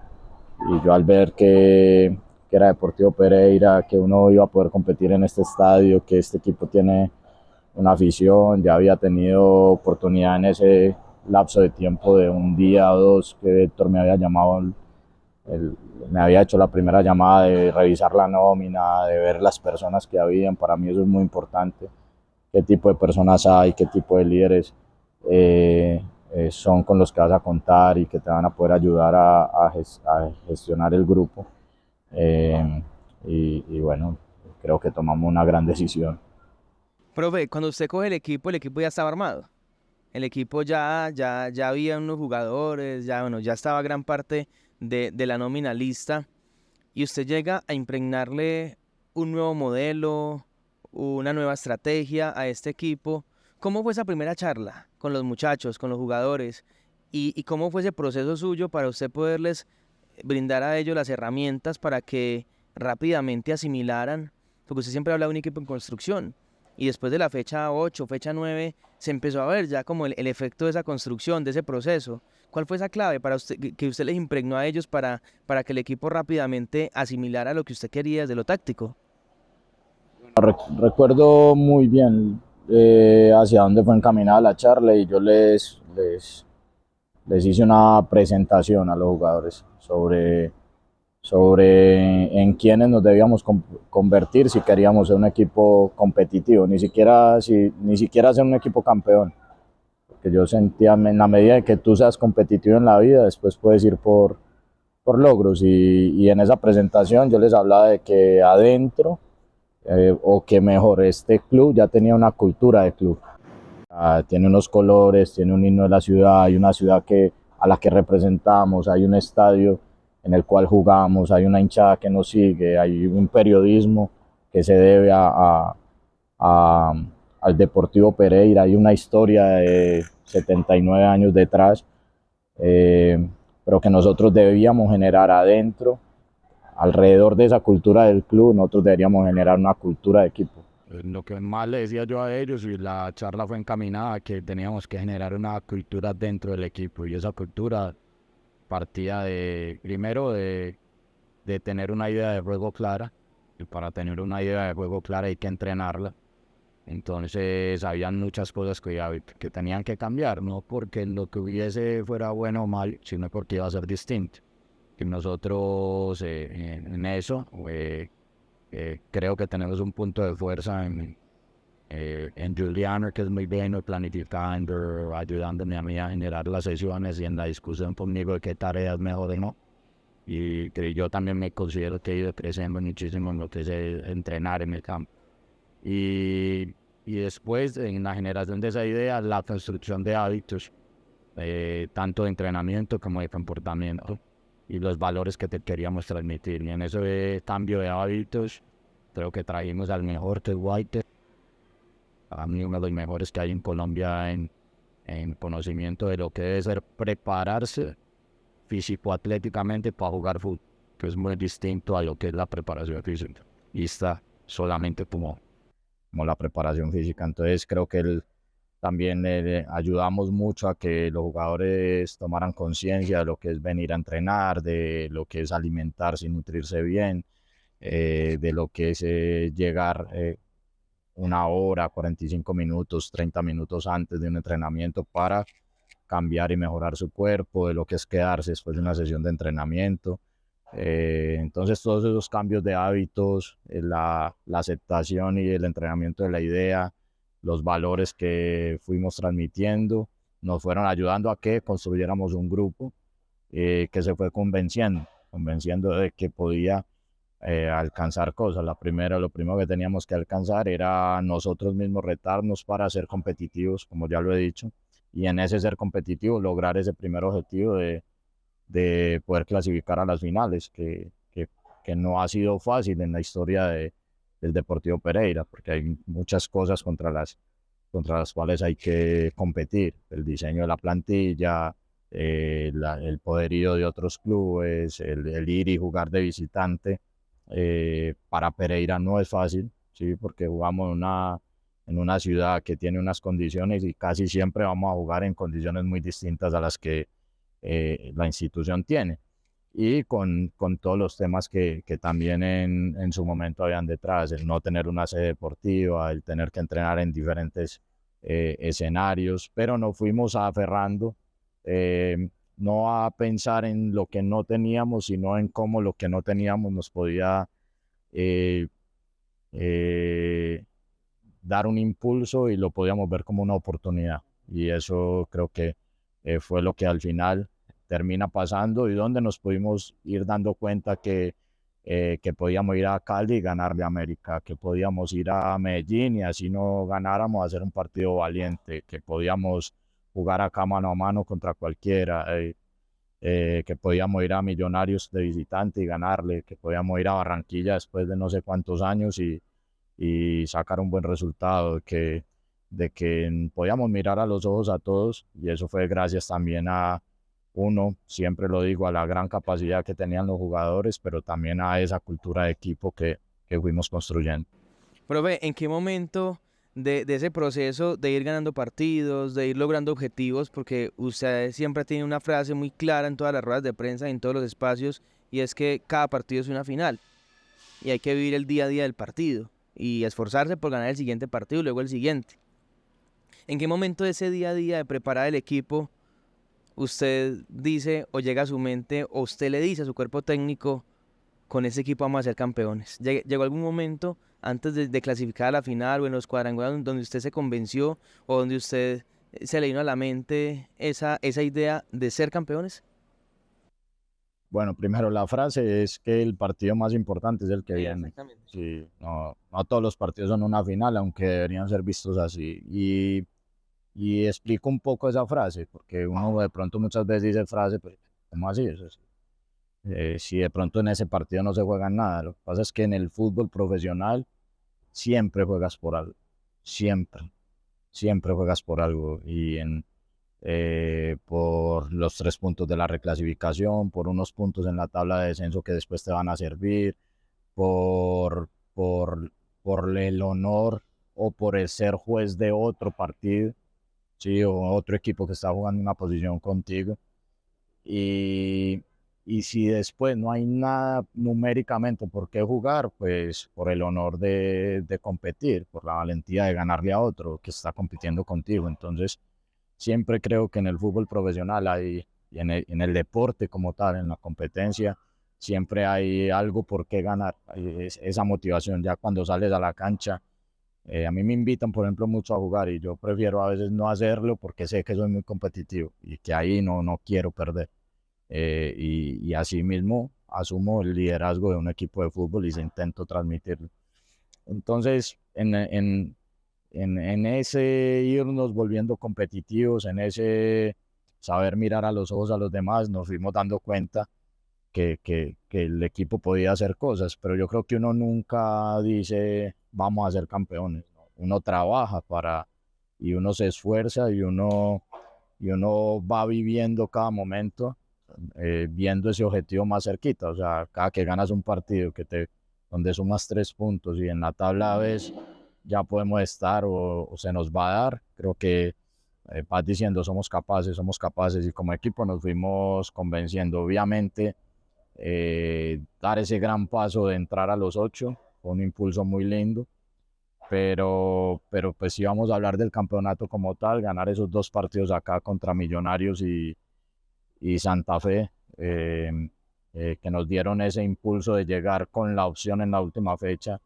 y yo al ver que era Deportivo Pereira, que uno iba a poder competir en este estadio, que este equipo tiene una afición, ya había tenido oportunidad en ese lapso de tiempo de un día o dos que Héctor me había llamado, me había hecho la primera llamada de revisar la nómina, de ver las personas que habían. Para mí eso es muy importante, qué tipo de personas hay, qué tipo de líderes son con los que vas a contar y que te van a poder ayudar a gestionar el grupo. Eh, y bueno, creo que tomamos una gran decisión. Profe, cuando usted coge el equipo ya estaba armado. El equipo ya había unos jugadores, ya, bueno, ya estaba gran parte de la nómina lista, y usted llega a impregnarle un nuevo modelo, una nueva estrategia a este equipo. ¿Cómo fue esa primera charla con los muchachos, con los jugadores? ¿Y cómo fue ese proceso suyo para usted poderles brindar a ellos las herramientas para que rápidamente asimilaran? Porque usted siempre habla de un equipo en construcción, y después de la fecha 8, fecha 9, se empezó a ver ya como el efecto de esa construcción, de ese proceso. ¿Cuál fue esa clave para usted, que usted les impregnó a ellos para que el equipo rápidamente asimilara lo que usted quería desde lo táctico? Recuerdo muy bien hacia dónde fue encaminada la charla, y yo les hice una presentación a los jugadores sobre en quiénes nos debíamos convertir si queríamos ser un equipo competitivo, ni siquiera ser un equipo campeón. Porque yo sentía, en la medida de que tú seas competitivo en la vida, después puedes ir por logros, y en esa presentación yo les hablaba de que adentro, o que mejor, este club ya tenía una cultura de club. Tiene unos colores, tiene un himno de la ciudad, hay una ciudad a la que representamos, hay un estadio en el cual jugamos, hay una hinchada que nos sigue, hay un periodismo que se debe a- al Deportivo Pereira, hay una historia de 79 años detrás, eh, pero que nosotros debíamos generar adentro, alrededor de esa cultura del club, nosotros deberíamos generar una cultura de equipo. Lo que más le decía yo a ellos, y la charla fue encaminada a que teníamos que generar una cultura dentro del equipo, y esa cultura partía primero de tener una idea de juego clara, y para tener una idea de juego clara hay que entrenarla. Entonces habían muchas cosas que tenían que cambiar, no porque lo que hubiese fuera bueno o mal, sino porque iba a ser distinto. Y nosotros en eso creo que tenemos un punto de fuerza en Juliano, que es muy bueno planificando, ayudándome a mí a generar las sesiones y en la discusión conmigo de qué tareas mejor no. Y que yo también me considero que he ido creciendo muchísimo en lo que es entrenar en el campo. Y después, en la generación de esa idea, la construcción de hábitos, tanto de entrenamiento como de comportamiento, y los valores que te queríamos transmitir. Y en ese cambio de hábitos Creo que trajimos al mejor que es White, a mí uno de los mejores que hay en Colombia en conocimiento de lo que debe ser prepararse físico-atléticamente para jugar fútbol, que es muy distinto a lo que es la preparación física. Y está solamente como la preparación física. Entonces creo que también ayudamos mucho a que los jugadores tomaran conciencia de lo que es venir a entrenar, de lo que es alimentarse y nutrirse bien, de lo que es llegar 1 hora, 45 minutos, 30 minutos antes de un entrenamiento para cambiar y mejorar su cuerpo, de lo que es quedarse después de una sesión de entrenamiento. Entonces todos esos cambios de hábitos, la aceptación y el entrenamiento de la idea, los valores que fuimos transmitiendo, nos fueron ayudando a que construyéramos un grupo que se fue convenciendo de que podía alcanzar cosas. Lo primero que teníamos que alcanzar era nosotros mismos retarnos para ser competitivos, como ya lo he dicho, y en ese ser competitivo lograr ese primer objetivo de poder clasificar a las finales, que no ha sido fácil en la historia del Deportivo Pereira, porque hay muchas cosas contra las cuales hay que competir, el diseño de la plantilla, el poderío de otros clubes, el ir y jugar de visitante. Para Pereira no es fácil, ¿sí? Porque jugamos en una ciudad que tiene unas condiciones y casi siempre vamos a jugar en condiciones muy distintas a las que la institución tiene. Y con todos los temas que también en su momento habían detrás, el no tener una sede deportiva, el tener que entrenar en diferentes escenarios, pero nos fuimos aferrando, no a pensar en lo que no teníamos, sino en cómo lo que no teníamos nos podía eh, eh, dar un impulso y lo podíamos ver como una oportunidad. Y eso creo que fue lo que al final termina pasando y donde nos pudimos ir dando cuenta que podíamos ir a Cali y ganarle a América, que podíamos ir a Medellín y así no ganáramos, hacer un partido valiente, que podíamos jugar acá mano a mano contra cualquiera, que podíamos ir a Millonarios de visitante y ganarle, que podíamos ir a Barranquilla después de no sé cuántos años y sacar un buen resultado, de que podíamos mirar a los ojos a todos, y eso fue gracias también a uno, siempre lo digo, a la gran capacidad que tenían los jugadores, pero también a esa cultura de equipo que fuimos construyendo. Profe, ¿en qué momento de ese proceso de ir ganando partidos, de ir logrando objetivos, porque usted siempre tiene una frase muy clara en todas las ruedas de prensa y en todos los espacios, y es que cada partido es una final, y hay que vivir el día a día del partido, y esforzarse por ganar el siguiente partido y luego el siguiente? ¿En qué momento de ese día a día de preparar el equipo usted dice o llega a su mente o usted le dice a su cuerpo técnico, con ese equipo vamos a ser campeones? ¿Llegó algún momento antes de clasificar a la final o en los cuadrangulares donde usted se convenció o donde usted se le vino a la mente esa idea de ser campeones? Bueno, primero la frase es que el partido más importante es el que Sí, viene. exactamente. Sí, no todos los partidos son una final, aunque deberían ser vistos así. Y explico un poco esa frase, porque uno de pronto muchas veces dice frase, pero ¿cómo así? Si de pronto en ese partido no se juega nada, lo que pasa es que en el fútbol profesional siempre juegas por algo, siempre juegas por algo, por los 3 puntos de la reclasificación, por unos puntos en la tabla de descenso que después te van a servir, por, por, por el honor o por el ser juez de otro partido, ¿sí? O otro equipo que está jugando una posición contigo. Y, y si después no hay nada numéricamente por qué jugar, pues por el honor de competir, por la valentía de ganarle a otro que está compitiendo contigo. Entonces, siempre creo que en el fútbol profesional y en el deporte como tal, en la competencia, siempre hay algo por qué ganar. Esa motivación ya cuando sales a la cancha. A mí me invitan, por ejemplo, mucho a jugar y yo prefiero a veces no hacerlo porque sé que soy muy competitivo y que ahí no quiero perder. Y así mismo asumo el liderazgo de un equipo de fútbol y se intento transmitirlo. Entonces, en ese irnos volviendo competitivos, en ese saber mirar a los ojos a los demás, nos fuimos dando cuenta que el equipo podía hacer cosas, pero yo creo que uno nunca dice vamos a ser campeones, ¿no? Uno trabaja y uno se esfuerza y uno va viviendo cada momento, viendo ese objetivo más cerquita. O sea, cada que ganas un partido donde sumas 3 puntos y en la tabla ves ya podemos estar o se nos va a dar, creo que vas diciendo somos capaces y como equipo nos fuimos convenciendo. Obviamente, dar ese gran paso de entrar a los 8 fue un impulso muy lindo, pero pues si vamos a hablar del campeonato como tal, ganar esos 2 partidos acá contra Millonarios y Santa Fe, que nos dieron ese impulso de llegar con la opción en la última fecha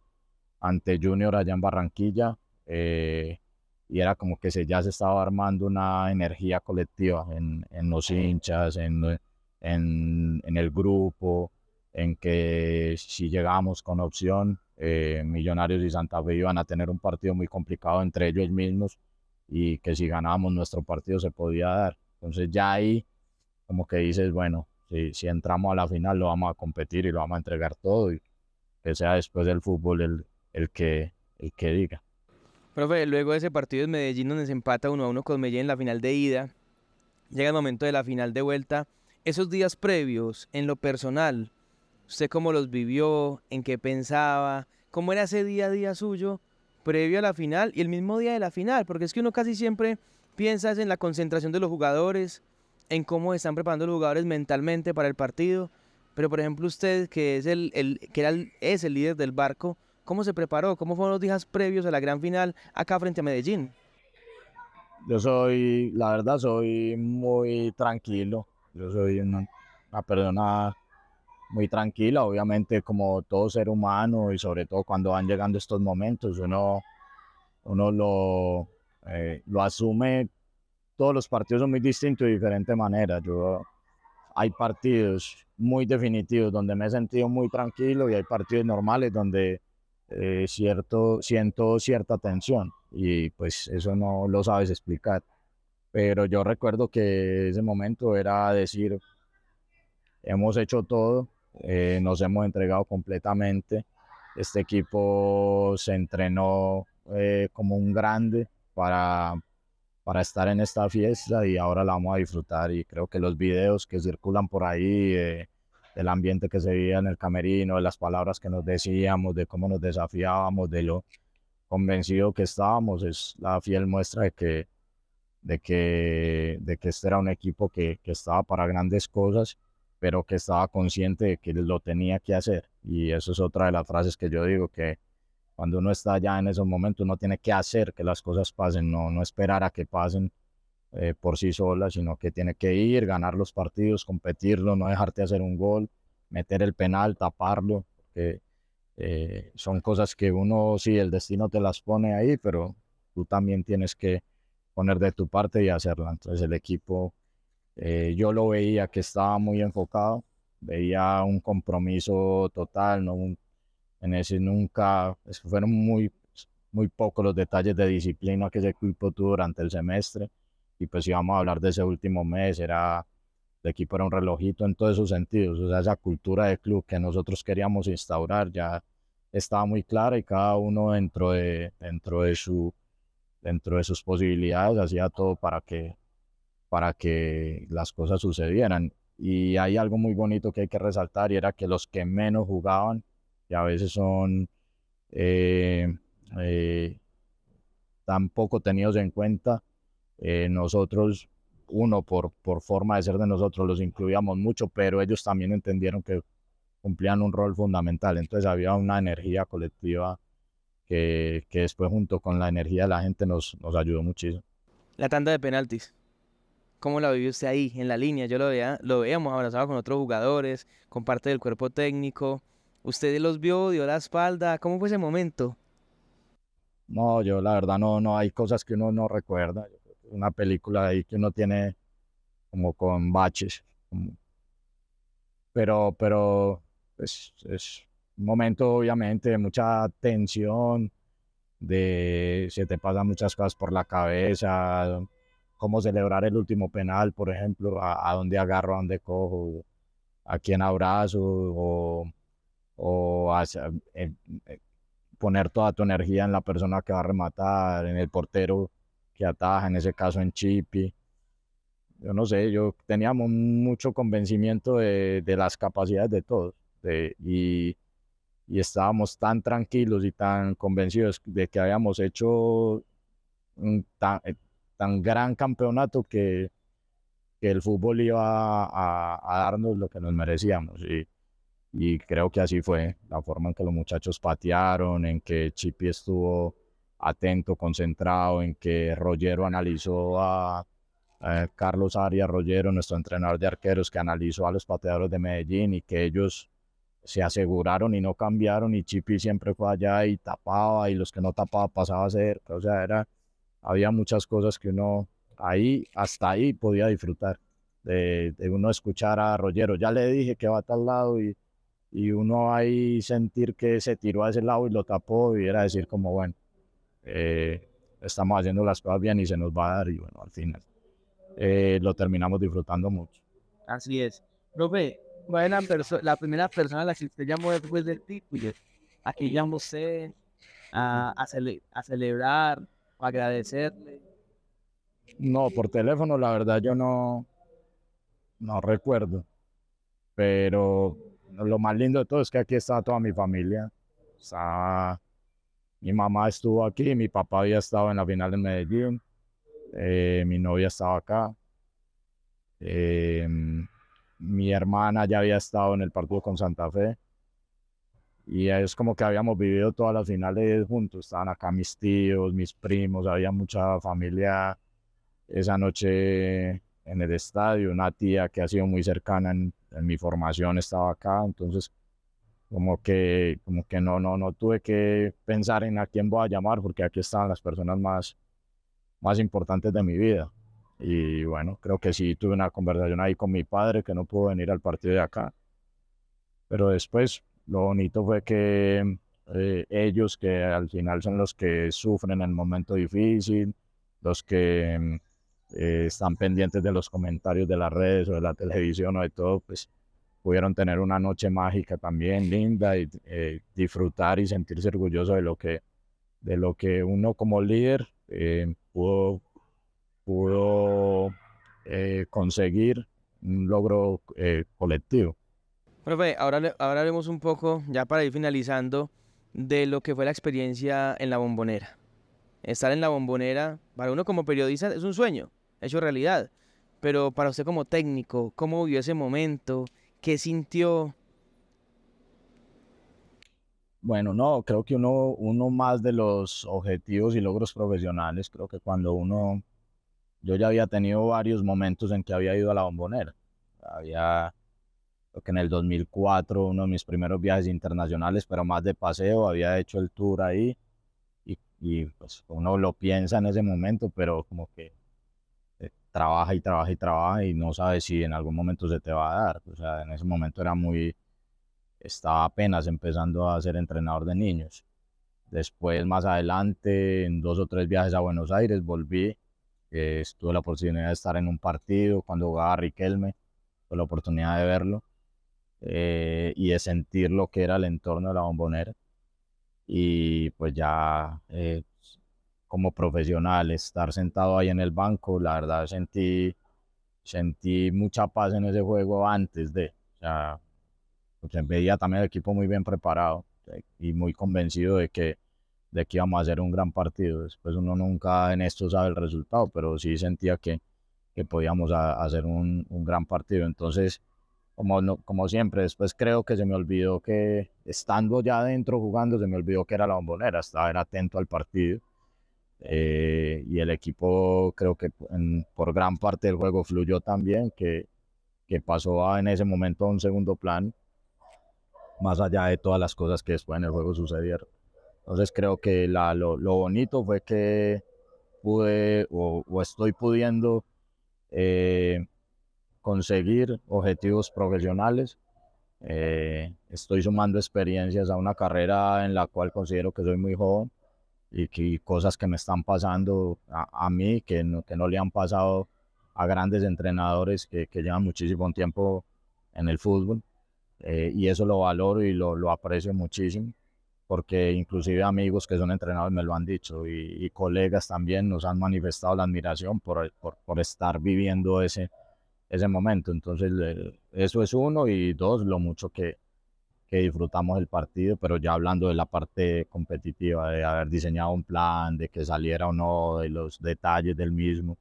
ante Junior allá en Barranquilla, y era como que ya se estaba armando una energía colectiva en los hinchas, en el grupo, en que si llegamos con opción, Millonarios y Santa Fe iban a tener un partido muy complicado entre ellos mismos y que si ganábamos nuestro partido se podía dar. Entonces ya ahí como que dices, bueno, si entramos a la final lo vamos a competir y lo vamos a entregar todo y que sea después del fútbol el que diga. Profe, luego de ese partido en Medellín donde se empata 1-1 con Medellín en la final de ida, llega el momento de la final de vuelta. Esos días previos, en lo personal, ¿usted cómo los vivió? ¿En qué pensaba? ¿Cómo era ese día a día suyo previo a la final y el mismo día de la final? Porque es que uno casi siempre piensa en la concentración de los jugadores, en cómo están preparando los jugadores mentalmente para el partido. Pero por ejemplo usted, que es es el líder del barco, ¿cómo se preparó? ¿Cómo fueron los días previos a la gran final acá frente a Medellín? Yo soy, la verdad, soy muy tranquilo. Yo soy una persona muy tranquila, obviamente como todo ser humano y sobre todo cuando van llegando estos momentos, uno lo asume. Todos los partidos son muy distintos de diferente manera. Hay partidos muy definitivos donde me he sentido muy tranquilo y hay partidos normales donde siento cierta tensión y pues eso no lo sabes explicar. Pero yo recuerdo que ese momento era decir, hemos hecho todo, nos hemos entregado completamente. Este equipo se entrenó como un grande para estar en esta fiesta y ahora la vamos a disfrutar. Y creo que los videos que circulan por ahí, del ambiente que se vivía en el camerino, de las palabras que nos decíamos, de cómo nos desafiábamos, de lo convencido que estábamos, es la fiel muestra de que este era un equipo que estaba para grandes cosas, pero que estaba consciente de que lo tenía que hacer. Y eso es otra de las frases que yo digo, que cuando uno está allá en esos momentos, uno tiene que hacer que las cosas pasen, no esperar a que pasen por sí solas, sino que tiene que ir, ganar los partidos, competirlo, no dejarte hacer un gol, meter el penal, taparlo, porque son cosas que uno, sí, el destino te las pone ahí, pero tú también tienes que poner de tu parte y hacerla. Entonces el equipo, yo lo veía que estaba muy enfocado, veía un compromiso total, no en ese nunca, fueron muy pocos los detalles de disciplina que ese equipo tuvo durante el semestre. Y pues si vamos a hablar de ese último mes, el equipo era un relojito en todos esos sentidos. O sea, esa cultura de club que nosotros queríamos instaurar ya estaba muy clara y cada uno dentro de sus posibilidades hacía todo para que las cosas sucedieran. Y hay algo muy bonito que hay que resaltar y era que los que menos jugaban, que a veces son eh, eh, tan poco tenidos en cuenta, nosotros, uno, por forma de ser de nosotros, los incluíamos mucho, pero ellos también entendieron que cumplían un rol fundamental. Entonces había una energía colectiva que después junto con la energía de la gente nos ayudó muchísimo. La tanda de penaltis. ¿Cómo la vivió usted ahí, en la línea? Yo lo veíamos abrazado con otros jugadores, con parte del cuerpo técnico. ¿Usted los vio, dio la espalda? ¿Cómo fue ese momento? No, yo la verdad no hay cosas que uno no recuerda. Una película ahí que uno tiene como con baches, pero es un momento obviamente de mucha tensión, se te pasan muchas cosas por la cabeza, cómo celebrar el último penal, por ejemplo, a dónde agarro, a dónde cojo. a quién abrazo o poner toda tu energía en la persona que va a rematar, en el portero que ataja, en ese caso en Chipi. Yo no sé, yo teníamos mucho convencimiento de las capacidades de todos y estábamos tan tranquilos y tan convencidos de que habíamos hecho un tan gran campeonato que el fútbol iba a darnos lo que nos merecíamos. Y creo que así fue, la forma en que los muchachos patearon, en que Chipi estuvo atento, concentrado, en que Rollero analizó a Carlos Arias Rollero, nuestro entrenador de arqueros, que analizó a los pateadores de Medellín y que ellos se aseguraron y no cambiaron y Chipi siempre fue allá y tapaba y los que no tapaba pasaba cerca, o sea, había muchas cosas que uno hasta ahí podía disfrutar de uno escuchar a Rollero, ya le dije que va a tal lado y uno ahí sentir que se tiró a ese lado y lo tapó y era decir como bueno, estamos haciendo las cosas bien y se nos va a dar y bueno, al final lo terminamos disfrutando mucho. Así es. Profe, ¿cuál es la primera persona a la que usted llamó después del título? ¿A quién llamó usted a celebrar, a agradecerle? No, por teléfono la verdad yo no recuerdo, pero lo más lindo de todo es que aquí está toda mi familia. Mi mamá estuvo aquí, mi papá había estado en la final en Medellín, mi novia estaba acá, eh, mi hermana ya había estado en el partido con Santa Fe y es como que habíamos vivido todas las finales juntos. Estaban acá mis tíos, mis primos, había mucha familia esa noche en el estadio. Una tía que ha sido muy cercana en mi formación estaba acá, entonces como que no tuve que pensar en a quién voy a llamar porque aquí estaban las personas más importantes de mi vida. Y bueno, creo que sí tuve una conversación ahí con mi padre que no pudo venir al partido de acá, pero después lo bonito fue que ellos que al final son los que sufren en el momento difícil, los que están pendientes de los comentarios de las redes o de la televisión o de todo, pues pudieron tener una noche mágica también, linda, y disfrutar y sentirse orgulloso de lo que uno como líder pudo conseguir un logro colectivo. Profe, ahora hablemos un poco, ya para ir finalizando, de lo que fue la experiencia en la Bombonera. Estar en la Bombonera, para uno como periodista es un sueño, hecho realidad. Pero para usted como técnico, ¿cómo vivió ese momento? ¿Qué sintió? Bueno, no, creo que uno más de los objetivos y logros profesionales, creo que yo ya había tenido varios momentos en que había ido a la Bombonera. Creo que en el 2004, uno de mis primeros viajes internacionales, pero más de paseo, había hecho el tour ahí y pues uno lo piensa en ese momento, pero como que trabaja y trabaja y trabaja y no sabe si en algún momento se te va a dar. O sea, en ese momento estaba apenas empezando a ser entrenador de niños. Después, más adelante, en 2 o 3 viajes a Buenos Aires, volví. Tuve la oportunidad de estar en un partido cuando jugaba Riquelme, tuve la oportunidad de verlo y de sentir lo que era el entorno de la Bombonera. Y pues ya como profesional, estar sentado ahí en el banco, la verdad sentí mucha paz en ese juego o sea, pues veía también el equipo muy bien preparado y muy convencido de que íbamos a hacer un gran partido. Después uno nunca en esto sabe el resultado, pero sí sentía que podíamos hacer un gran partido. Entonces, como siempre, después creo que se me olvidó que estando ya adentro jugando, se me olvidó que era la Bombonera, era atento al partido. Y el equipo creo que por gran parte del juego fluyó también, que pasó en ese momento a un segundo plan, más allá de todas las cosas que después en el juego sucedieron. Entonces creo que lo bonito fue que pude o estoy pudiendo eh, conseguir objetivos profesionales. Estoy sumando experiencias a una carrera en la cual considero que soy muy joven y que cosas que me están pasando a mí que no le han pasado a grandes entrenadores que llevan muchísimo tiempo en el fútbol, y eso lo valoro y lo aprecio muchísimo, porque inclusive amigos que son entrenadores me lo han dicho y colegas también nos han manifestado la admiración por estar viviendo ese momento. Entonces, eso es uno, y dos, lo mucho que disfrutamos el partido, pero ya hablando de la parte competitiva, de haber diseñado un plan, de que saliera o no, de los detalles del mismo,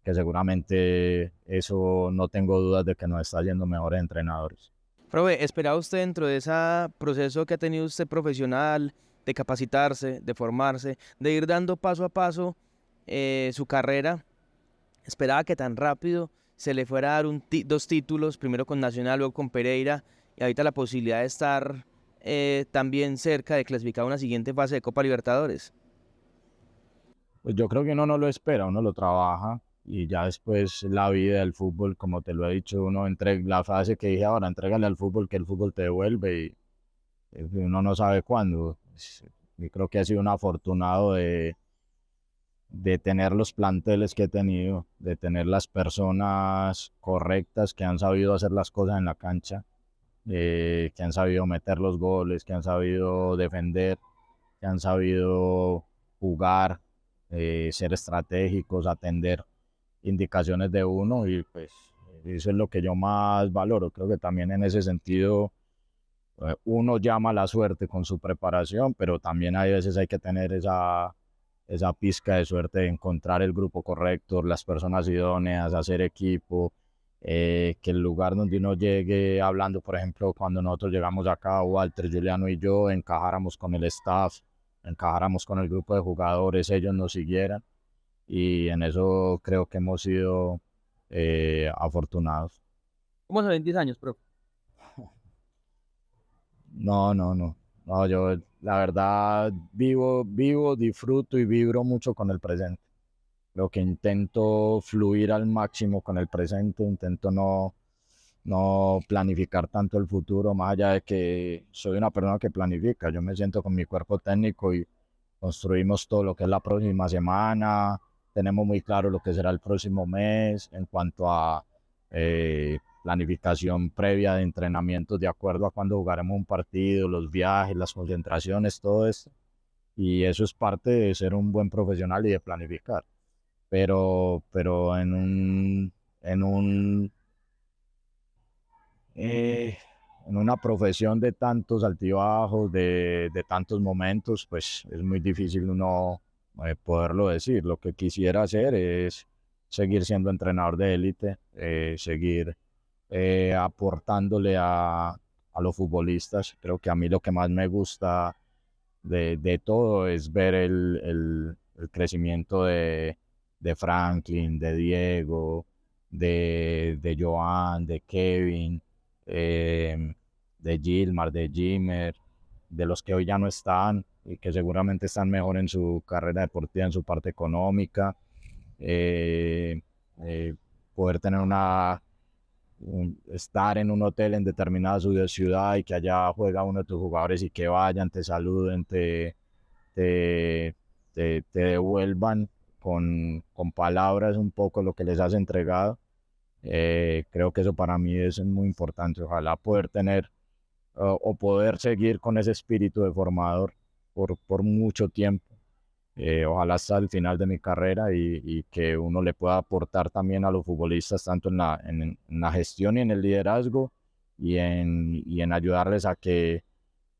que seguramente eso no tengo dudas de que nos está yendo mejores entrenadores. Profe, ¿esperaba usted dentro de ese proceso que ha tenido usted profesional, de capacitarse, de formarse, de ir dando paso a paso su carrera, esperaba que tan rápido se le fuera a dar dos títulos, primero con Nacional, luego con Pereira, y ahorita la posibilidad de estar también cerca de clasificar a una siguiente fase de Copa Libertadores? Pues yo creo que uno no lo espera, uno lo trabaja, y ya después la vida del fútbol, como te lo he dicho, uno entrega la frase que dije ahora, entrégale al fútbol que el fútbol te devuelve, y uno no sabe cuándo. Yo creo que he sido un afortunado de tener los planteles que he tenido, de tener las personas correctas que han sabido hacer las cosas en la cancha, que han sabido meter los goles, que han sabido defender, que han sabido jugar, ser estratégicos, atender indicaciones de uno, y pues eso es lo que yo más valoro. Creo que también en ese sentido uno llama a la suerte con su preparación, pero también hay veces hay que tener esa pizca de suerte de encontrar el grupo correcto, las personas idóneas, hacer equipo, que el lugar donde uno llegue, hablando, por ejemplo, cuando nosotros llegamos acá, Walter, Juliano y yo, encajáramos con el staff, encajáramos con el grupo de jugadores, ellos nos siguieran, y en eso creo que hemos sido afortunados. ¿Cómo se ven 10 años, profe? No, no, no. No, yo la verdad vivo, disfruto y vibro mucho con el presente. Lo que intento fluir al máximo con el presente, intento no planificar tanto el futuro, más allá de que soy una persona que planifica. Yo me siento con mi cuerpo técnico y construimos todo lo que es la próxima semana, tenemos muy claro lo que será el próximo mes en cuanto a planificación previa de entrenamientos de acuerdo a cuándo jugaremos un partido, los viajes, las concentraciones, todo esto. Y eso es parte de ser un buen profesional y de planificar. Pero eh, en una profesión de tantos altibajos, de tantos momentos, pues es muy difícil uno poderlo decir. Lo que quisiera hacer es seguir siendo entrenador de élite, seguir aportándole a los futbolistas. Creo que a mí lo que más me gusta de todo es ver el crecimiento de Franklin, de Diego, de Joan, de Kevin, de Gilmar, de Jimmer, de los que hoy ya no están y que seguramente están mejor en su carrera deportiva, en su parte económica. eh, eh, Poder tener estar en un hotel en determinada ciudad y que allá juega uno de tus jugadores y que vayan, te saluden, te, te devuelvan con palabras un poco lo que les has entregado. Creo que eso para mí es muy importante. Ojalá poder tener o poder seguir con ese espíritu de formador por mucho tiempo. Ojalá hasta el final de mi carrera, y que uno le pueda aportar también a los futbolistas, tanto en la gestión y en el liderazgo, y en ayudarles a que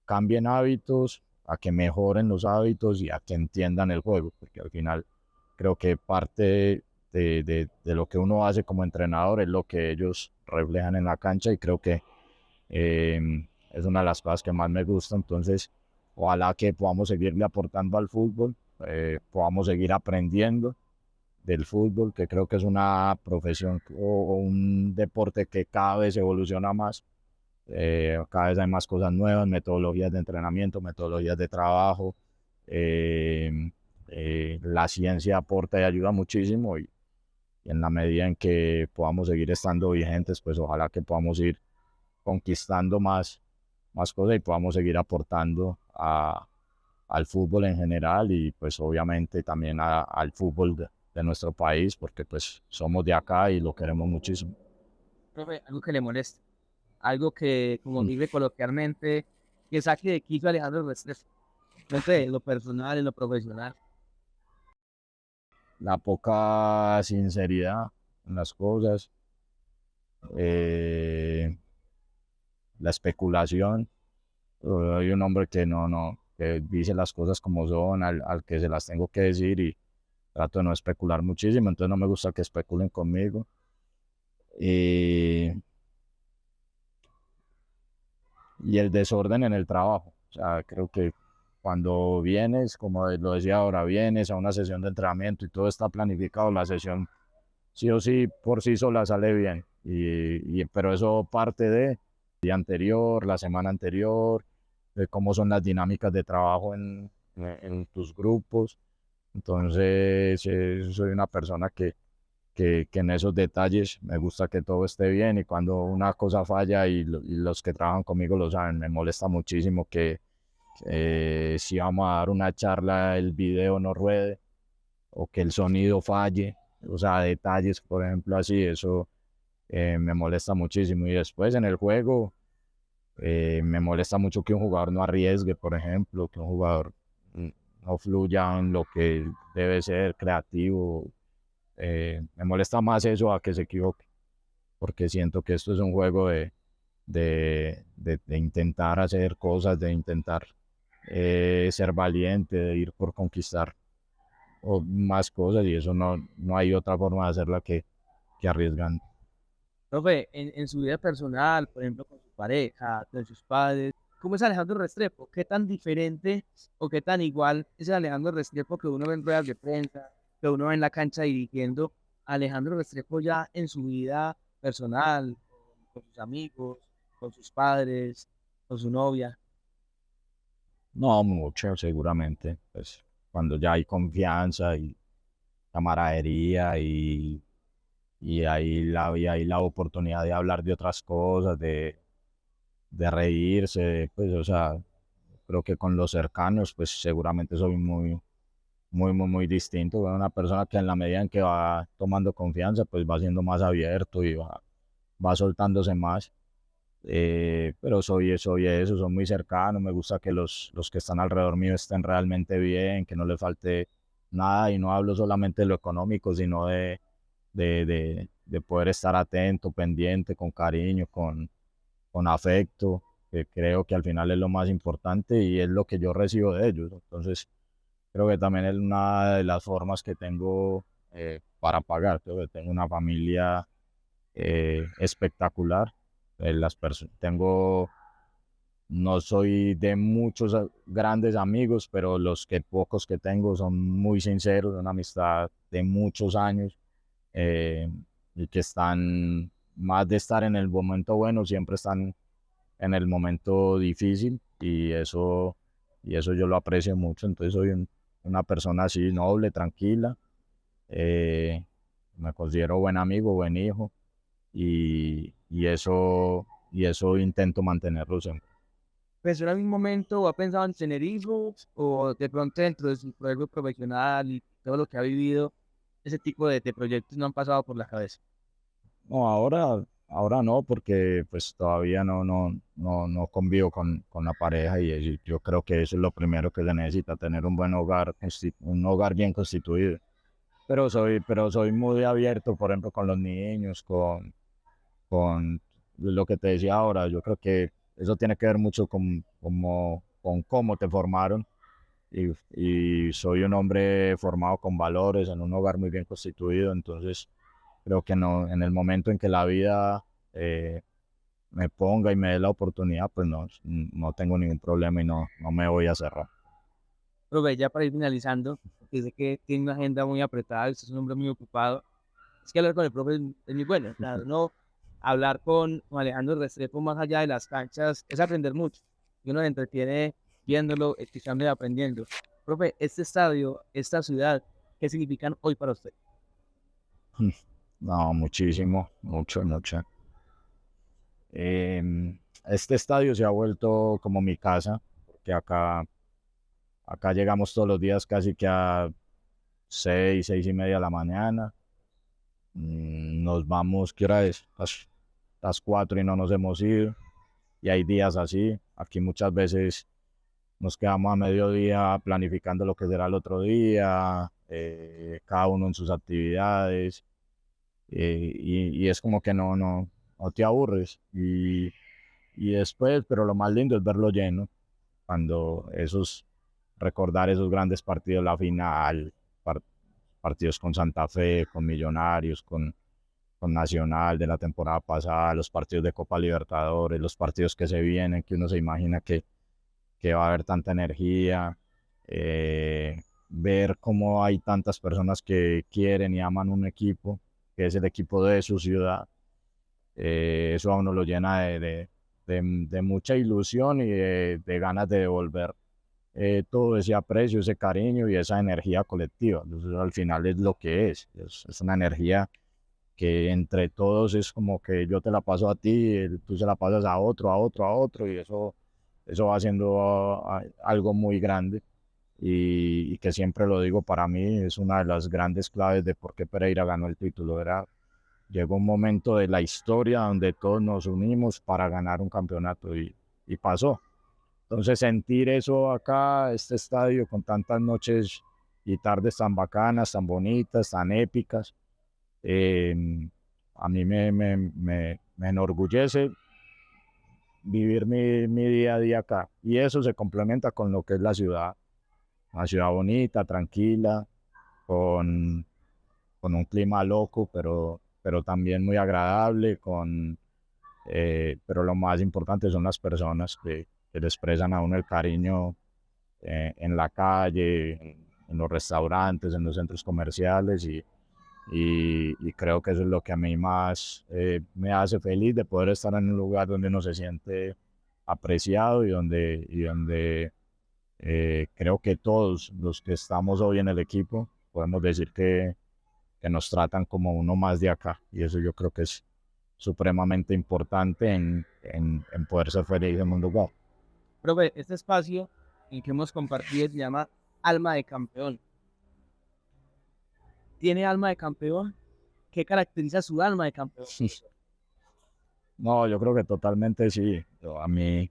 cambien hábitos, a que mejoren los hábitos y a que entiendan el juego, porque al final creo que parte de lo que uno hace como entrenador es lo que ellos reflejan en la cancha, y creo que es una de las cosas que más me gusta. Entonces, ojalá que podamos seguirle aportando al fútbol, podamos seguir aprendiendo del fútbol, que creo que es una profesión o un deporte que cada vez evoluciona más. Cada vez hay más cosas nuevas, metodologías de entrenamiento, metodologías de trabajo. La ciencia aporta y ayuda muchísimo, y en la medida en que podamos seguir estando vigentes, pues ojalá que podamos ir conquistando más cosas y podamos seguir aportando al fútbol en general, y pues obviamente también al fútbol de nuestro país, porque pues somos de acá y lo queremos muchísimo. Profe, algo que le moleste. algo que, como dice coloquialmente, que saque de quicio a Alejandro Restrepo, no sé, en lo personal, en lo profesional. La poca sinceridad en las cosas, eh, la especulación. Soy un hombre que que dice las cosas como son, al que se las tengo que decir y trato de no especular muchísimo, entonces no me gusta que especulen conmigo. Y, y el desorden en el trabajo. O sea, creo que cuando vienes, como lo decía ahora, vienes a una sesión de entrenamiento y todo está planificado, la sesión sí o sí por sí sola sale bien. Pero eso parte de día anterior, la semana anterior, de cómo son las dinámicas de trabajo en tus grupos. Entonces, soy una persona que en esos detalles me gusta que todo esté bien y cuando una cosa falla y los que trabajan conmigo lo saben, me molesta muchísimo que si vamos a dar una charla el video no ruede o que el sonido falle, o sea, detalles, por ejemplo, así, eso me molesta muchísimo. Y después en el juego me molesta mucho que un jugador no arriesgue, por ejemplo, que un jugador mm, no fluya en lo que debe ser creativo. Me molesta más eso a que se equivoque, porque siento que esto es un juego de intentar hacer cosas, de intentar ser valiente, de ir por conquistar o más cosas y eso no hay otra forma de hacerla que arriesgando. Profe, en su vida personal, por ejemplo, con su pareja, con sus padres, ¿cómo es Alejandro Restrepo? ¿Qué tan diferente o qué tan igual es el Alejandro Restrepo que uno ve en ruedas de prensa, que uno ve en la cancha dirigiendo, a Alejandro Restrepo ya en su vida personal, con sus amigos, con sus padres, con su novia? No, mucho, seguramente. Pues cuando ya hay confianza y camaradería y hay la oportunidad de hablar de otras cosas, de reírse, pues, o sea, creo que con los cercanos, pues seguramente soy muy distinto. Una persona que en la medida en que va tomando confianza, pues va siendo más abierto y va soltándose más. Pero soy eso, soy muy cercano, me gusta que los que están alrededor mío estén realmente bien, que no les falte nada y no hablo solamente de lo económico, sino de poder estar atento, pendiente, con cariño, con afecto, que creo que al final es lo más importante y es lo que yo recibo de ellos. Entonces, creo que también es una de las formas que tengo para pagar. Creo que tengo una familia espectacular. Tengo, no soy de muchos grandes amigos, pero los que pocos que tengo son muy sinceros, una amistad de muchos años eh, y que están, más de estar en el momento bueno, siempre están en el momento difícil y eso yo lo aprecio mucho. Entonces soy una persona así noble, tranquila, eh, me considero buen amigo, buen hijo y eso intento mantenerlo siempre. ¿Pensó en algún momento o ha pensado en tener hijos o de pronto dentro de su proyecto profesional y todo lo que ha vivido, ese tipo de proyectos no han pasado por la cabeza? No, ahora no, porque pues todavía no convivo con la pareja yo creo que eso es lo primero que se necesita, tener un buen hogar, un hogar bien constituido. Pero soy muy abierto, por ejemplo, con los niños, con lo que te decía ahora. Yo creo que eso tiene que ver mucho con cómo te formaron y soy un hombre formado con valores, en un hogar muy bien constituido, entonces creo que no, en el momento en que la vida me ponga y me dé la oportunidad, pues no tengo ningún problema y no me voy a cerrar. Profe, ya para ir finalizando, porque sé que tiene una agenda muy apretada, usted es un hombre muy ocupado. Es que hablar con el profe es muy bueno. Claro, no hablar con Alejandro Restrepo más allá de las canchas es aprender mucho. Y uno se entretiene viéndolo, escuchando y aprendiendo. Profe, este estadio, esta ciudad, ¿qué significan hoy para usted? No, muchísimo, mucho. Este estadio se ha vuelto como mi casa, porque acá llegamos todos los días casi que a 6:30 de la mañana. Nos vamos, ¿qué hora es? las 4 y no nos hemos ido. Y hay días así. Aquí muchas veces nos quedamos a mediodía planificando lo que será el otro día, cada uno en sus actividades, y es como que no te aburres. Y después, pero lo más lindo es verlo lleno, cuando recordar esos grandes partidos, la final, par- partidos con Santa Fe, con Millonarios, con Nacional de la temporada pasada, los partidos de Copa Libertadores, los partidos que se vienen, que uno se imagina que va a haber tanta energía, ver cómo hay tantas personas que quieren y aman un equipo, que es el equipo de su ciudad. Eso a uno lo llena de mucha ilusión y de ganas de devolver todo ese aprecio, ese cariño y esa energía colectiva. Entonces, al final es lo que es una energía que entre todos es como que yo te la paso a ti, tú se la pasas a otro, a otro, a otro, y eso va siendo algo muy grande. Y que siempre lo digo, para mí es una de las grandes claves de por qué Pereira ganó el título. Llegó un momento de la historia donde todos nos unimos para ganar un campeonato y pasó. Entonces sentir eso acá, este estadio con tantas noches y tardes tan bacanas, tan bonitas, tan épicas, eh, a mí me enorgullece vivir mi día a día acá. Y eso se complementa con lo que es la ciudad. Una ciudad bonita, tranquila, con un clima loco, pero también muy agradable, pero lo más importante son las personas que le expresan a uno el cariño en la calle, en los restaurantes, en los centros comerciales y creo que eso es lo que a mí más me hace feliz de poder estar en un lugar donde uno se siente apreciado y donde creo que todos los que estamos hoy en el equipo podemos decir que nos tratan como uno más de acá y eso yo creo que es supremamente importante en poder ser feliz en un lugar. Profe, este espacio en que hemos compartido se llama Alma de Campeón. ¿Tiene alma de campeón? ¿Qué caracteriza su alma de campeón? No, yo creo que totalmente sí. A mí,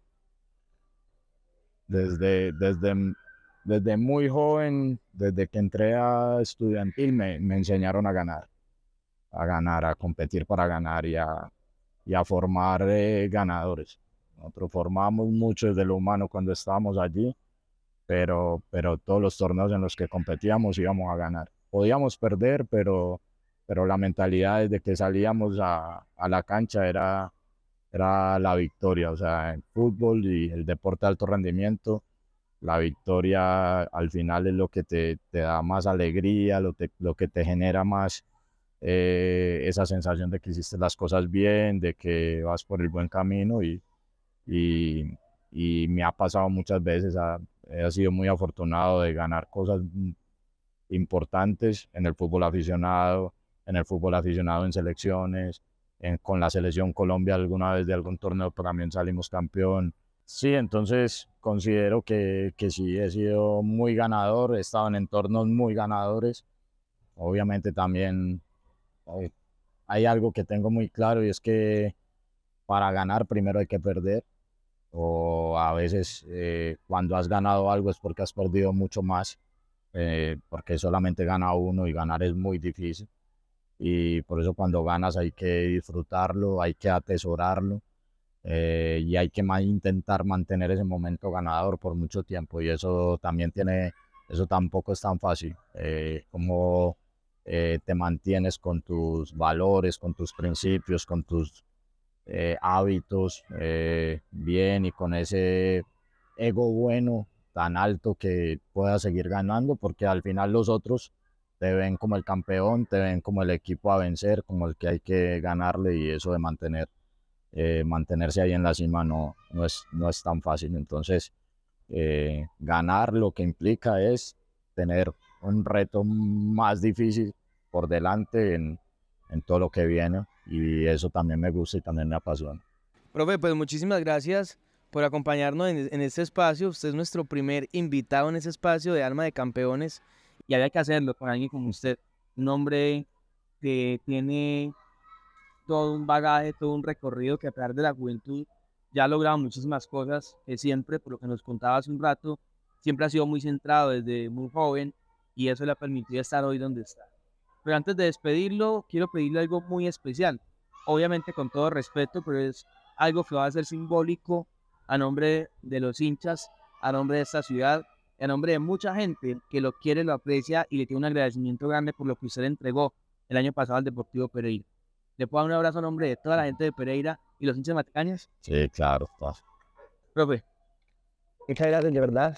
desde, desde, desde muy joven, desde que entré a estudiantil, me enseñaron a ganar, a competir para ganar y a formar ganadores. Nosotros formamos mucho desde lo humano cuando estábamos allí, pero todos los torneos en los que competíamos íbamos a ganar. Podíamos perder, pero la mentalidad desde que salíamos a la cancha era la victoria. O sea, en fútbol y el deporte de alto rendimiento, la victoria al final es lo que te da más alegría, lo que te genera más esa sensación de que hiciste las cosas bien, de que vas por el buen camino y, y me ha pasado muchas veces, he sido muy afortunado de ganar cosas importantes en el fútbol aficionado en selecciones, con la selección Colombia alguna vez de algún torneo también salimos campeón. Sí, entonces considero que sí, he sido muy ganador, he estado en entornos muy ganadores. Obviamente también eh, hay algo que tengo muy claro y es que para ganar primero hay que perder o a veces cuando has ganado algo es porque has perdido mucho más, porque solamente gana uno y ganar es muy difícil. Y por eso cuando ganas hay que disfrutarlo, hay que atesorarlo y hay que intentar mantener ese momento ganador por mucho tiempo. Y eso tampoco es tan fácil. Como te mantienes con tus valores, con tus principios, con tus hábitos bien y con ese ego bueno tan alto que puedas seguir ganando, porque al final los otros te ven como el campeón, te ven como el equipo a vencer, como el que hay que ganarle y eso de mantenerse ahí en la cima no es tan fácil. Entonces, ganar lo que implica es tener un reto más difícil por delante en todo lo que viene y eso también me gusta y también me apasiona. Profe, pues muchísimas gracias por acompañarnos en este espacio. Usted es nuestro primer invitado en ese espacio de Alma de Campeones y había que hacerlo con alguien como usted. Un hombre que tiene todo un bagaje, todo un recorrido que a pesar de la juventud ya ha logrado muchísimas cosas, que siempre, por lo que nos contaba hace un rato, siempre ha sido muy centrado desde muy joven y eso le ha permitido estar hoy donde está. Pero antes de despedirlo, quiero pedirle algo muy especial, obviamente con todo respeto, pero es algo que va a ser simbólico a nombre de los hinchas, a nombre de esta ciudad, y a nombre de mucha gente que lo quiere, lo aprecia y le tiene un agradecimiento grande por lo que usted le entregó el año pasado al Deportivo Pereira. Le puedo dar un abrazo a nombre de toda la gente de Pereira y los hinchas matecañas. Sí, claro. Profe, muchas gracias de verdad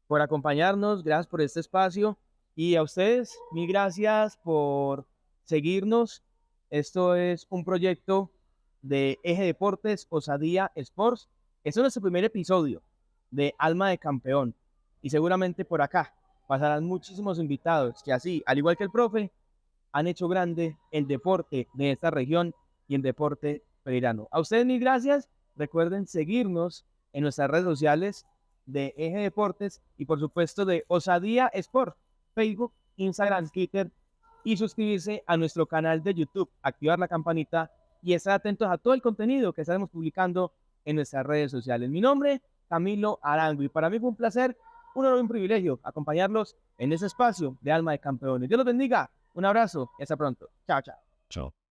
por acompañarnos, gracias por este espacio y a ustedes, mil gracias por seguirnos. Esto es un proyecto de Eje Deportes, Osadía Sports. Este es nuestro primer episodio de Alma de Campeón y seguramente por acá pasarán muchísimos invitados que así, al igual que el profe, han hecho grande el deporte de esta región y el deporte pereirano. A ustedes mil gracias. Recuerden seguirnos en nuestras redes sociales de Eje Deportes y por supuesto de Osadía Sport, Facebook, Instagram, Twitter y suscribirse a nuestro canal de YouTube, activar la campanita y estar atentos a todo el contenido que estaremos publicando en nuestras redes sociales. Mi nombre, Camilo Arango, y para mí fue un placer, un honor y un privilegio acompañarlos en este espacio de Alma de Campeones. Dios los bendiga, un abrazo y hasta pronto. Chao, chao. Chao.